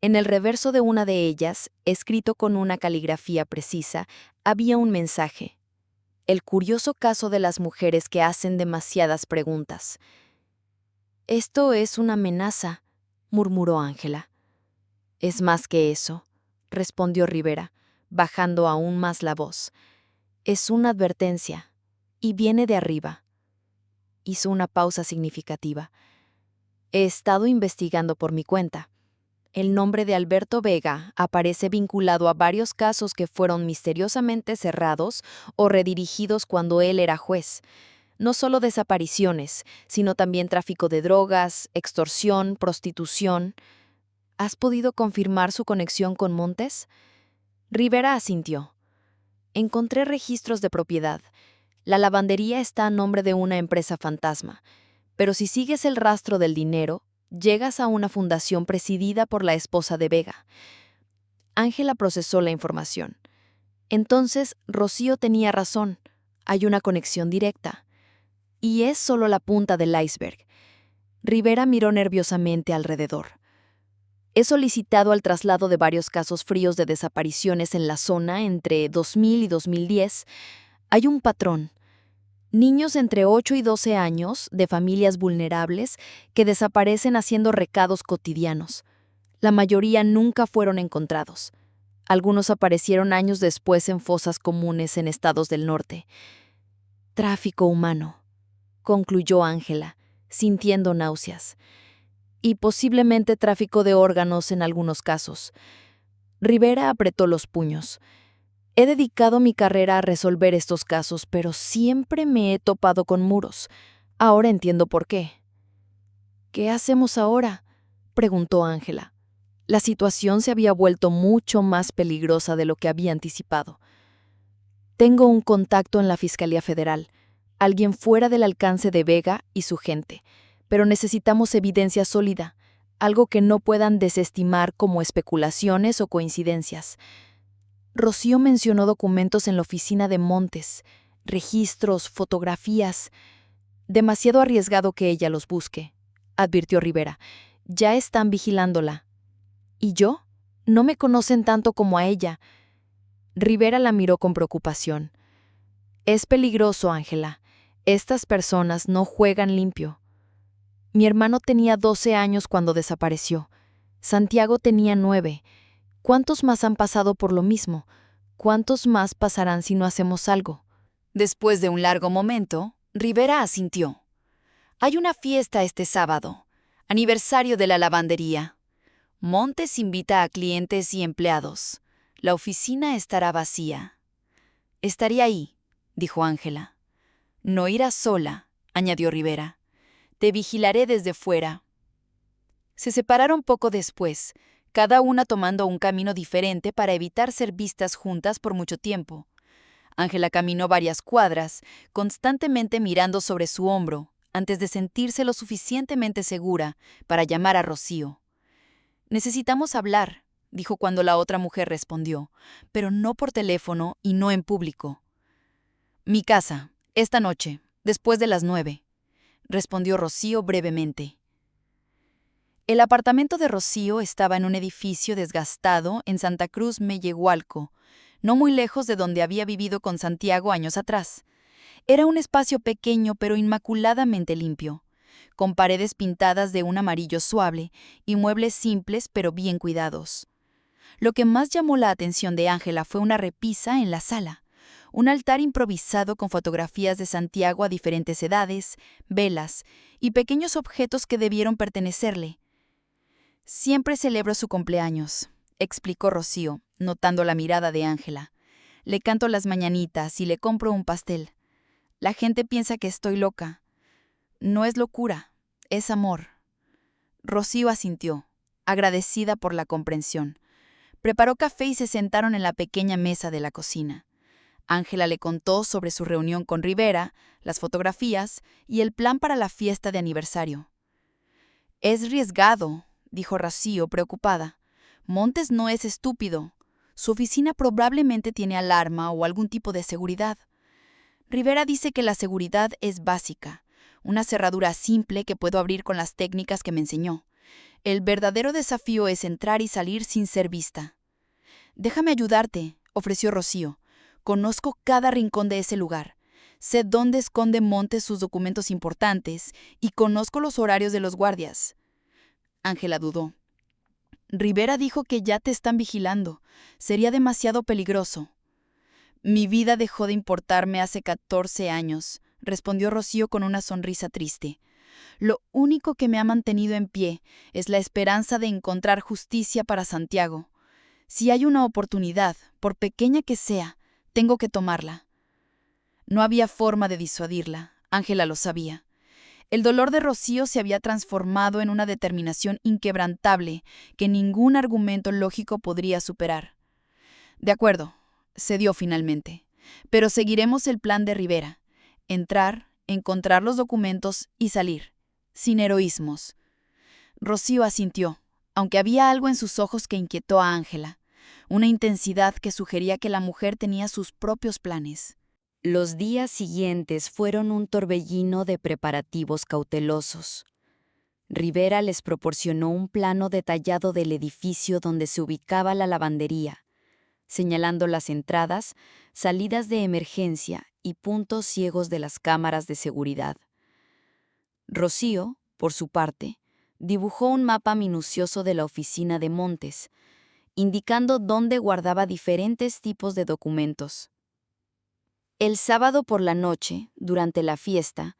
En el reverso de una de ellas, escrito con una caligrafía precisa, había un mensaje. El curioso caso de las mujeres que hacen demasiadas preguntas. «Esto es una amenaza», murmuró Ángela. «Es más que eso», respondió Rivera, bajando aún más la voz. «Es una advertencia, y viene de arriba». Hizo una pausa significativa. «He estado investigando por mi cuenta. El nombre de Alberto Vega aparece vinculado a varios casos que fueron misteriosamente cerrados o redirigidos cuando él era juez. No solo desapariciones, sino también tráfico de drogas, extorsión, prostitución. ¿Has podido confirmar su conexión con Montes?». Rivera asintió. «Encontré registros de propiedad. La lavandería está a nombre de una empresa fantasma. Pero si sigues el rastro del dinero, llegas a una fundación presidida por la esposa de Vega». Ángela procesó la información. Entonces, Rocío tenía razón. Hay una conexión directa. Y es solo la punta del iceberg. Rivera miró nerviosamente alrededor. «He solicitado el traslado de varios casos fríos de desapariciones en la zona entre 2000 y 2010. Hay un patrón. Niños entre 8 y 12 años, de familias vulnerables, que desaparecen haciendo recados cotidianos. La mayoría nunca fueron encontrados. Algunos aparecieron años después en fosas comunes en estados del norte. Tráfico humano», concluyó Ángela, sintiendo náuseas. «Y posiblemente tráfico de órganos en algunos casos». Rivera apretó los puños. He dedicado mi carrera a resolver estos casos, pero siempre me he topado con muros. Ahora entiendo por qué. ¿Qué hacemos ahora?, preguntó Ángela. La situación se había vuelto mucho más peligrosa de lo que había anticipado. Tengo un contacto en la Fiscalía Federal, alguien fuera del alcance de Vega y su gente, pero necesitamos evidencia sólida, algo que no puedan desestimar como especulaciones o coincidencias. Rocío mencionó documentos en la oficina de Montes, registros, fotografías. Demasiado arriesgado que ella los busque, advirtió Rivera. Ya están vigilándola. ¿Y yo? No me conocen tanto como a ella. Rivera la miró con preocupación. Es peligroso, Ángela. Estas personas no juegan limpio. Mi hermano tenía 12 años cuando desapareció. Santiago tenía 9. ¿Cuántos más han pasado por lo mismo? ¿Cuántos más pasarán si no hacemos algo? Después de un largo momento, Rivera asintió. Hay una fiesta este sábado, aniversario de la lavandería. Montes invita a clientes y empleados. La oficina estará vacía. Estaré ahí, dijo Ángela. No irás sola, añadió Rivera. Te vigilaré desde fuera. Se separaron poco después, cada una tomando un camino diferente para evitar ser vistas juntas por mucho tiempo. Ángela caminó varias cuadras, constantemente mirando sobre su hombro, antes de sentirse lo suficientemente segura para llamar a Rocío. Necesitamos hablar, dijo cuando la otra mujer respondió, pero no por teléfono y no en público. Mi casa, esta noche, después de las 9, respondió Rocío brevemente. El apartamento de Rocío estaba en un edificio desgastado en Santa Cruz Mellehualco, no muy lejos de donde había vivido con Santiago años atrás. Era un espacio pequeño pero inmaculadamente limpio, con paredes pintadas de un amarillo suave y muebles simples pero bien cuidados. Lo que más llamó la atención de Ángela fue una repisa en la sala, un altar improvisado con fotografías de Santiago a diferentes edades, velas y pequeños objetos que debieron pertenecerle. Siempre celebro su cumpleaños, explicó Rocío, notando la mirada de Ángela. Le canto las mañanitas y le compro un pastel. La gente piensa que estoy loca. No es locura, es amor. Rocío asintió, agradecida por la comprensión. Preparó café y se sentaron en la pequeña mesa de la cocina. Ángela le contó sobre su reunión con Rivera, las fotografías y el plan para la fiesta de aniversario. Es riesgado, dijo Rocío, preocupada. Montes no es estúpido. Su oficina probablemente tiene alarma o algún tipo de seguridad. Rivera dice que la seguridad es básica, una cerradura simple que puedo abrir con las técnicas que me enseñó. El verdadero desafío es entrar y salir sin ser vista. Déjame ayudarte, ofreció Rocío. Conozco cada rincón de ese lugar. Sé dónde esconde Montes sus documentos importantes y conozco los horarios de los guardias. Ángela dudó. Rivera dijo que ya te están vigilando. Sería demasiado peligroso. Mi vida dejó de importarme hace 14 años, respondió Rocío con una sonrisa triste. Lo único que me ha mantenido en pie es la esperanza de encontrar justicia para Santiago. Si hay una oportunidad, por pequeña que sea, tengo que tomarla. No había forma de disuadirla, Ángela lo sabía. El dolor de Rocío se había transformado en una determinación inquebrantable que ningún argumento lógico podría superar. De acuerdo, cedió finalmente, pero seguiremos el plan de Rivera. Entrar, encontrar los documentos y salir, sin heroísmos. Rocío asintió, aunque había algo en sus ojos que inquietó a Ángela, una intensidad que sugería que la mujer tenía sus propios planes. Los días siguientes fueron un torbellino de preparativos cautelosos. Rivera les proporcionó un plano detallado del edificio donde se ubicaba la lavandería, señalando las entradas, salidas de emergencia y puntos ciegos de las cámaras de seguridad. Rocío, por su parte, dibujó un mapa minucioso de la oficina de Montes, indicando dónde guardaba diferentes tipos de documentos. El sábado por la noche, durante la fiesta,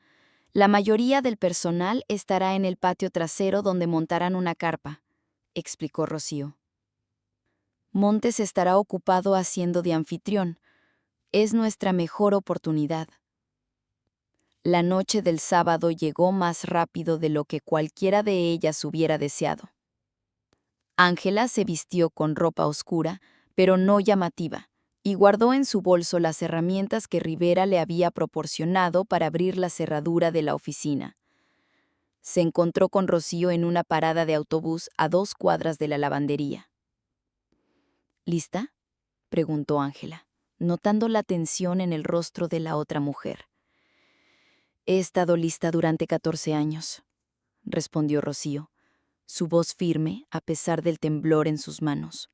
la mayoría del personal estará en el patio trasero donde montarán una carpa, explicó Rocío. Montes estará ocupado haciendo de anfitrión. Es nuestra mejor oportunidad. La noche del sábado llegó más rápido de lo que cualquiera de ellas hubiera deseado. Ángela se vistió con ropa oscura, pero no llamativa, y guardó en su bolso las herramientas que Rivera le había proporcionado para abrir la cerradura de la oficina. Se encontró con Rocío en una parada de autobús a 2 cuadras de la lavandería. ¿Lista?, preguntó Ángela, notando la tensión en el rostro de la otra mujer. He estado lista durante 14 años, respondió Rocío, su voz firme a pesar del temblor en sus manos.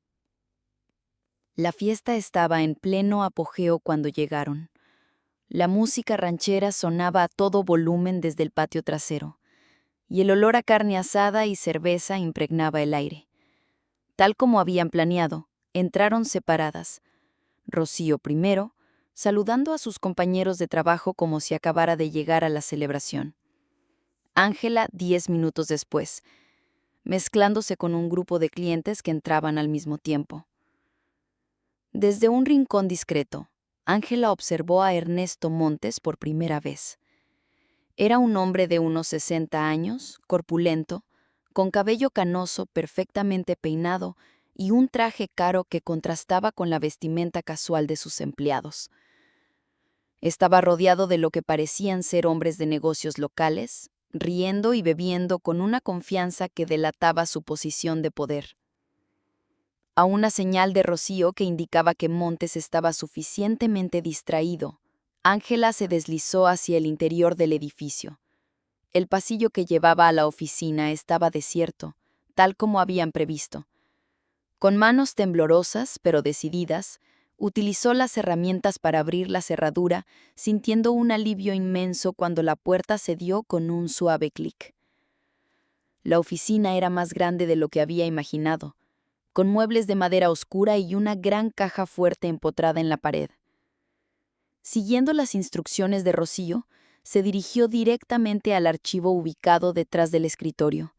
La fiesta estaba en pleno apogeo cuando llegaron. La música ranchera sonaba a todo volumen desde el patio trasero, y el olor a carne asada y cerveza impregnaba el aire. Tal como habían planeado, entraron separadas. Rocío primero, saludando a sus compañeros de trabajo como si acabara de llegar a la celebración. Ángela 10 minutos después, mezclándose con un grupo de clientes que entraban al mismo tiempo. Desde un rincón discreto, Ángela observó a Ernesto Montes por primera vez. Era un hombre de unos 60 años, corpulento, con cabello canoso perfectamente peinado y un traje caro que contrastaba con la vestimenta casual de sus empleados. Estaba rodeado de lo que parecían ser hombres de negocios locales, riendo y bebiendo con una confianza que delataba su posición de poder. A una señal de Rocío que indicaba que Montes estaba suficientemente distraído, Ángela se deslizó hacia el interior del edificio. El pasillo que llevaba a la oficina estaba desierto, tal como habían previsto. Con manos temblorosas, pero decididas, utilizó las herramientas para abrir la cerradura, sintiendo un alivio inmenso cuando la puerta cedió con un suave clic. La oficina era más grande de lo que había imaginado, con muebles de madera oscura y una gran caja fuerte empotrada en la pared. Siguiendo las instrucciones de Rocío, se dirigió directamente al archivo ubicado detrás del escritorio.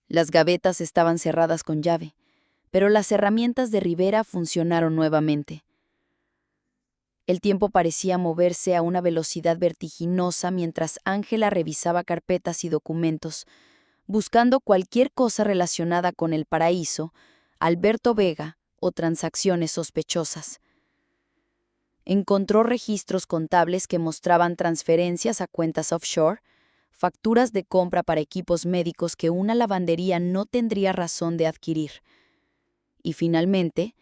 Las gavetas estaban cerradas con llave, pero las herramientas de Rivera funcionaron nuevamente. El tiempo parecía moverse a una velocidad vertiginosa mientras Ángela revisaba carpetas y documentos, buscando cualquier cosa relacionada con el paraíso, Alberto Vega o transacciones sospechosas. Encontró registros contables que mostraban transferencias a cuentas offshore, facturas de compra para equipos médicos que una lavandería no tendría razón de adquirir. Y finalmente,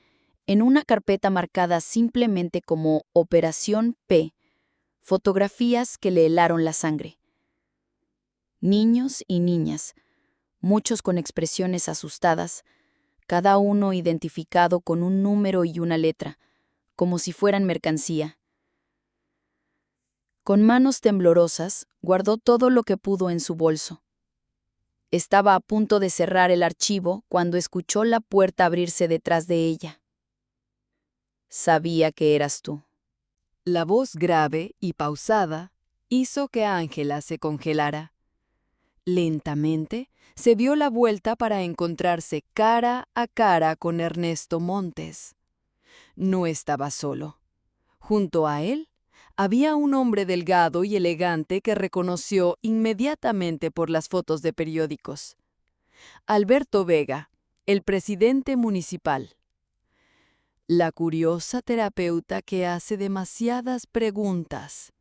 en una carpeta marcada simplemente como Operación P, fotografías que le helaron la sangre. Niños y niñas, muchos con expresiones asustadas, cada uno identificado con un número y una letra, como si fueran mercancía. Con manos temblorosas, guardó todo lo que pudo en su bolso. Estaba a punto de cerrar el archivo cuando escuchó la puerta abrirse detrás de ella. Sabía que eras tú. La voz grave y pausada hizo que Ángela se congelara. Lentamente se dio la vuelta para encontrarse cara a cara con Ernesto Montes. No estaba solo. Junto a él había un hombre delgado y elegante que reconoció inmediatamente por las fotos de periódicos. Alberto Vega, el presidente municipal. La curiosa terapeuta que hace demasiadas preguntas,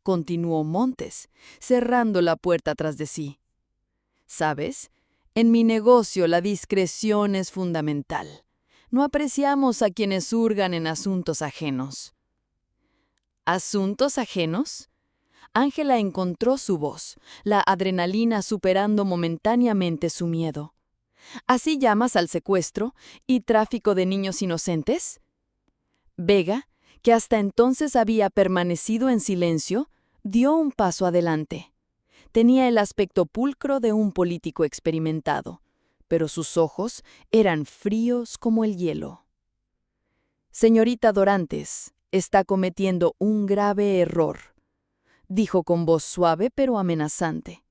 continuó Montes, cerrando la puerta tras de sí. ¿Sabes? En mi negocio la discreción es fundamental. No apreciamos a quienes hurgan en asuntos ajenos. ¿Asuntos ajenos? Ángela encontró su voz, la adrenalina superando momentáneamente su miedo. ¿Así llamas al secuestro y tráfico de niños inocentes? Vega, que hasta entonces había permanecido en silencio, dio un paso adelante. Tenía el aspecto pulcro de un político experimentado, pero sus ojos eran fríos como el hielo. Señorita Dorantes, está cometiendo un grave error, dijo con voz suave pero amenazante.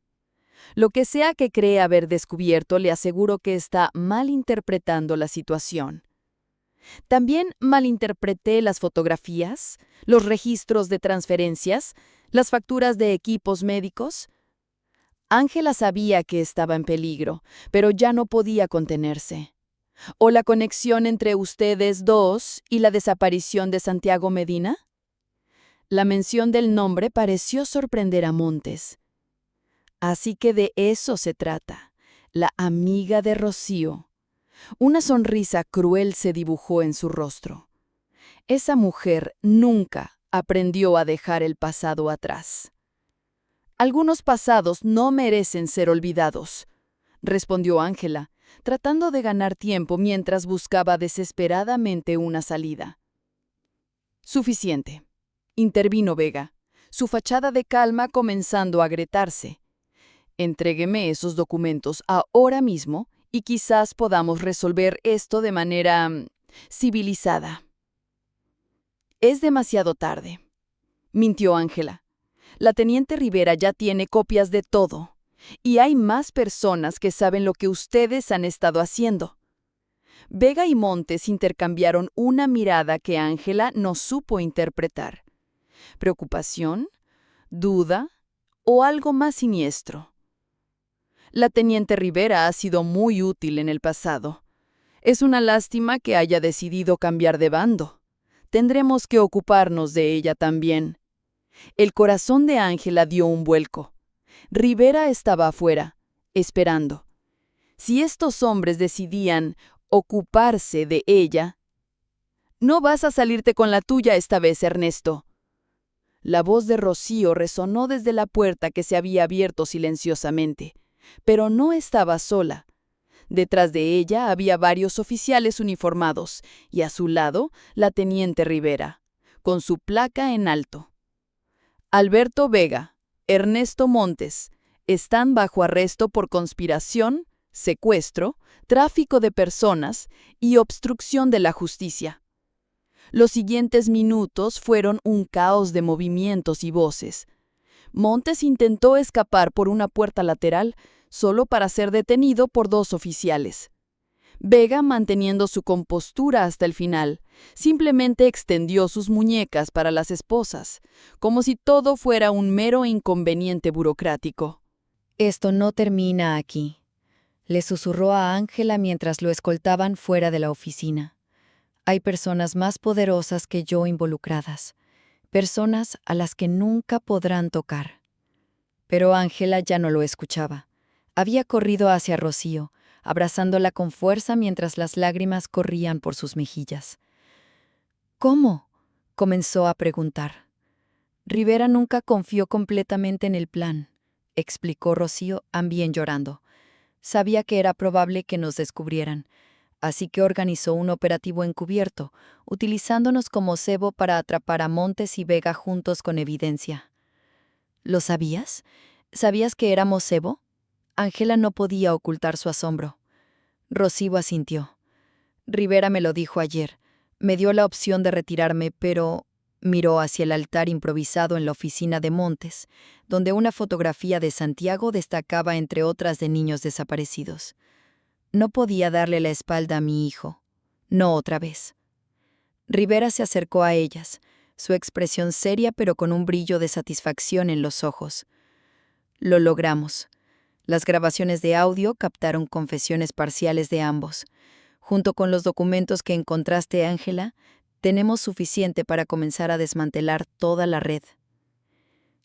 Lo que sea que cree haber descubierto, le aseguro que está malinterpretando la situación. También malinterpreté las fotografías, los registros de transferencias, las facturas de equipos médicos. Ángela sabía que estaba en peligro, pero ya no podía contenerse. ¿O la conexión entre ustedes dos y la desaparición de Santiago Medina? La mención del nombre pareció sorprender a Montes. Así que de eso se trata, la amiga de Rocío. Una sonrisa cruel se dibujó en su rostro. Esa mujer nunca aprendió a dejar el pasado atrás. Algunos pasados no merecen ser olvidados, respondió Ángela, tratando de ganar tiempo mientras buscaba desesperadamente una salida. Suficiente, intervino Vega, su fachada de calma comenzando a agrietarse. Entrégueme esos documentos ahora mismo y quizás podamos resolver esto de manera civilizada. Es demasiado tarde, mintió Ángela. La teniente Rivera ya tiene copias de todo, y hay más personas que saben lo que ustedes han estado haciendo. Vega y Montes intercambiaron una mirada que Ángela no supo interpretar. ¿Preocupación? ¿Duda? ¿O algo más siniestro? La teniente Rivera ha sido muy útil en el pasado. Es una lástima que haya decidido cambiar de bando. Tendremos que ocuparnos de ella también. El corazón de Ángela dio un vuelco. Rivera estaba afuera, esperando. Si estos hombres decidían ocuparse de ella... No vas a salirte con la tuya esta vez, Ernesto. La voz de Rocío resonó desde la puerta que se había abierto silenciosamente, pero no estaba sola. Detrás de ella había varios oficiales uniformados y a su lado la teniente Rivera, con su placa en alto. Alberto Vega, Ernesto Montes, están bajo arresto por conspiración, secuestro, tráfico de personas y obstrucción de la justicia. Los siguientes minutos fueron un caos de movimientos y voces. Montes intentó escapar por una puerta lateral, solo para ser detenido por dos oficiales. Vega, manteniendo su compostura hasta el final, simplemente extendió sus muñecas para las esposas, como si todo fuera un mero inconveniente burocrático. Esto no termina aquí, le susurró a Ángela mientras lo escoltaban fuera de la oficina. Hay personas más poderosas que yo involucradas, personas a las que nunca podrán tocar. Pero Ángela ya no lo escuchaba. Había corrido hacia Rocío, abrazándola con fuerza mientras las lágrimas corrían por sus mejillas. ¿Cómo?, comenzó a preguntar. Rivera nunca confió completamente en el plan, explicó Rocío, también llorando. Sabía que era probable que nos descubrieran, así que organizó un operativo encubierto, utilizándonos como cebo para atrapar a Montes y Vega juntos con evidencia. ¿Lo sabías? ¿Sabías que éramos cebo? Ángela no podía ocultar su asombro. Rocío asintió. Rivera me lo dijo ayer. Me dio la opción de retirarme, pero... Miró hacia el altar improvisado en la oficina de Montes, donde una fotografía de Santiago destacaba entre otras de niños desaparecidos. No podía darle la espalda a mi hijo. No otra vez. Rivera se acercó a ellas, su expresión seria pero con un brillo de satisfacción en los ojos. Lo logramos. Las grabaciones de audio captaron confesiones parciales de ambos. Junto con los documentos que encontraste, Ángela, tenemos suficiente para comenzar a desmantelar toda la red.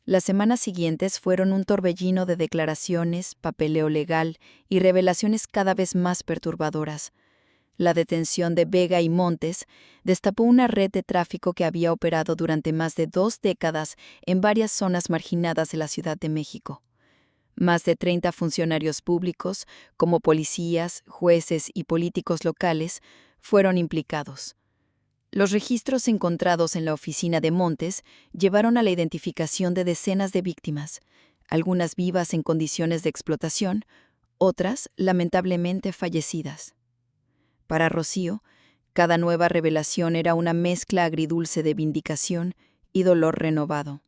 Las semanas siguientes fueron un torbellino de declaraciones, papeleo legal y revelaciones cada vez más perturbadoras. La detención de Vega y Montes destapó una red de tráfico que había operado durante más de 2 décadas en varias zonas marginadas de la Ciudad de México. Más de 30 funcionarios públicos, como policías, jueces y políticos locales, fueron implicados. Los registros encontrados en la oficina de Montes llevaron a la identificación de decenas de víctimas, algunas vivas en condiciones de explotación, otras lamentablemente fallecidas. Para Rocío, cada nueva revelación era una mezcla agridulce de vindicación y dolor renovado.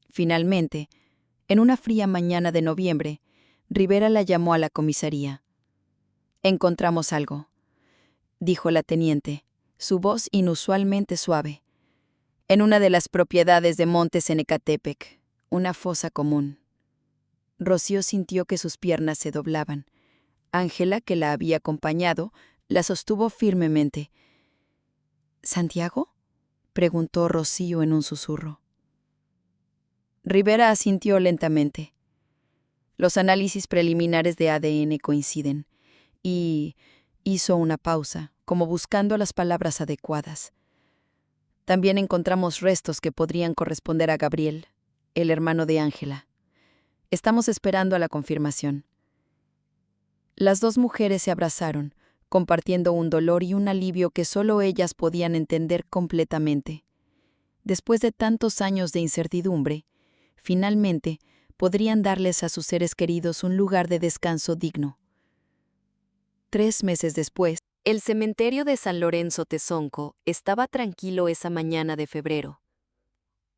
Finalmente, en una fría mañana de noviembre, Rivera la llamó a la comisaría. «Encontramos algo», dijo la teniente, su voz inusualmente suave. «En una de las propiedades de Montes en Ecatepec, una fosa común». Rocío sintió que sus piernas se doblaban. Ángela, que la había acompañado, la sostuvo firmemente. «¿Santiago?», preguntó Rocío en un susurro. Rivera asintió lentamente. Los análisis preliminares de ADN coinciden, y hizo una pausa, como buscando las palabras adecuadas. También encontramos restos que podrían corresponder a Gabriel, el hermano de Ángela. Estamos esperando a la confirmación. Las dos mujeres se abrazaron, compartiendo un dolor y un alivio que solo ellas podían entender completamente. Después de tantos años de incertidumbre, finalmente podrían darles a sus seres queridos un lugar de descanso digno. 3 meses después, El cementerio de San Lorenzo Tezonco estaba tranquilo esa mañana de febrero.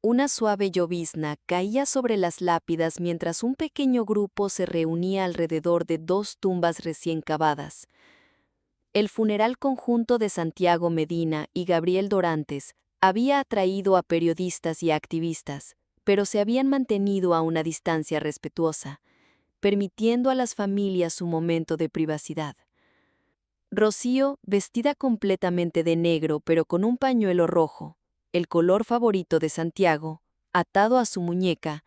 Una suave llovizna caía sobre las lápidas mientras un pequeño grupo se reunía alrededor de 2 tumbas recién cavadas. El funeral conjunto de Santiago Medina y Gabriel Dorantes había atraído a periodistas y activistas, pero se habían mantenido a una distancia respetuosa, permitiendo a las familias su momento de privacidad. Rocío, vestida completamente de negro pero con un pañuelo rojo, el color favorito de Santiago, atado a su muñeca,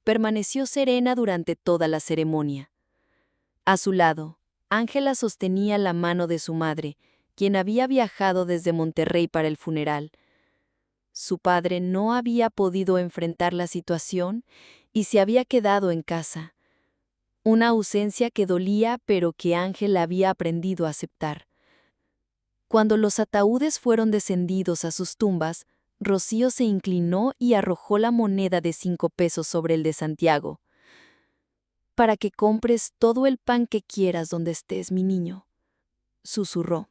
permaneció serena durante toda la ceremonia. A su lado, Ángela sostenía la mano de su madre, quien había viajado desde Monterrey para el funeral. Su padre no había podido enfrentar la situación y se había quedado en casa. Una ausencia que dolía pero que Ángela había aprendido a aceptar. Cuando los ataúdes fueron descendidos a sus tumbas, Rocío se inclinó y arrojó la moneda de 5 pesos sobre el de Santiago. «Para que compres todo el pan que quieras donde estés, mi niño», susurró.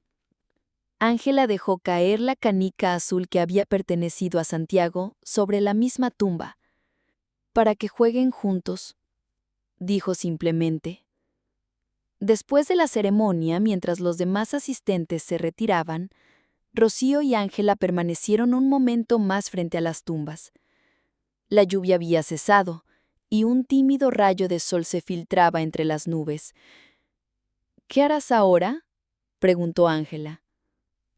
Ángela dejó caer la canica azul que había pertenecido a Santiago sobre la misma tumba. «Para que jueguen juntos», dijo simplemente. Después de la ceremonia, mientras los demás asistentes se retiraban, Rocío y Ángela permanecieron un momento más frente a las tumbas. La lluvia había cesado, y un tímido rayo de sol se filtraba entre las nubes. «¿Qué harás ahora?», preguntó Ángela.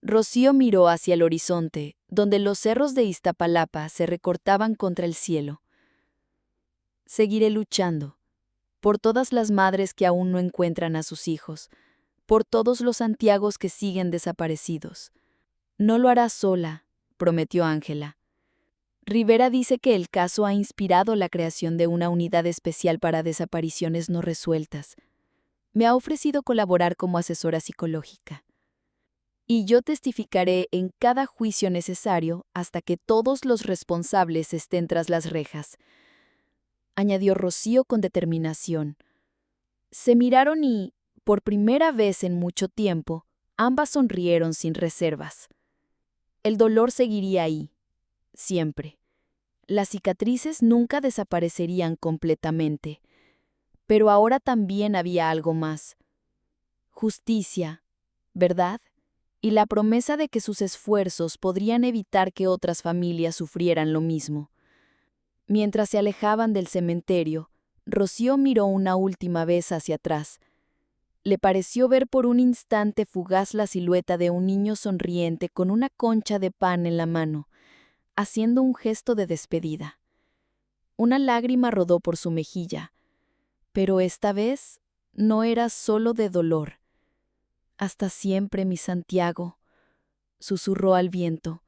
Rocío miró hacia el horizonte, donde los cerros de Iztapalapa se recortaban contra el cielo. «Seguiré luchando, por todas las madres que aún no encuentran a sus hijos, por todos los Santiagos que siguen desaparecidos». «No lo harás sola», prometió Ángela. «Rivera dice que el caso ha inspirado la creación de una unidad especial para desapariciones no resueltas. Me ha ofrecido colaborar como asesora psicológica. Y yo testificaré en cada juicio necesario hasta que todos los responsables estén tras las rejas», añadió Rocío con determinación. Se miraron y, por primera vez en mucho tiempo, ambas sonrieron sin reservas. El dolor seguiría ahí, siempre. Las cicatrices nunca desaparecerían completamente. Pero ahora también había algo más. Justicia, ¿verdad? Y la promesa de que sus esfuerzos podrían evitar que otras familias sufrieran lo mismo. Mientras se alejaban del cementerio, Rocío miró una última vez hacia atrás. Le pareció ver por un instante fugaz la silueta de un niño sonriente con una concha de pan en la mano, haciendo un gesto de despedida. Una lágrima rodó por su mejilla, pero esta vez no era solo de dolor. «Hasta siempre, mi Santiago», susurró al viento.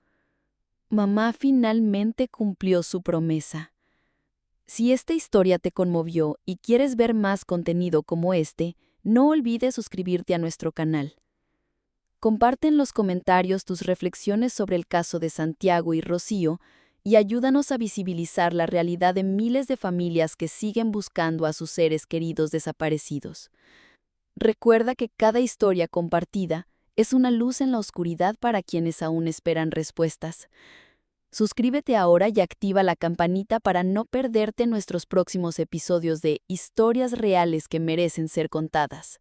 Mamá finalmente cumplió su promesa. Si esta historia te conmovió y quieres ver más contenido como este, no olvides suscribirte a nuestro canal. Comparte en los comentarios tus reflexiones sobre el caso de Santiago y Rocío y ayúdanos a visibilizar la realidad de miles de familias que siguen buscando a sus seres queridos desaparecidos. Recuerda que cada historia compartida es una luz en la oscuridad para quienes aún esperan respuestas. Suscríbete ahora y activa la campanita para no perderte nuestros próximos episodios de Historias reales que merecen ser contadas.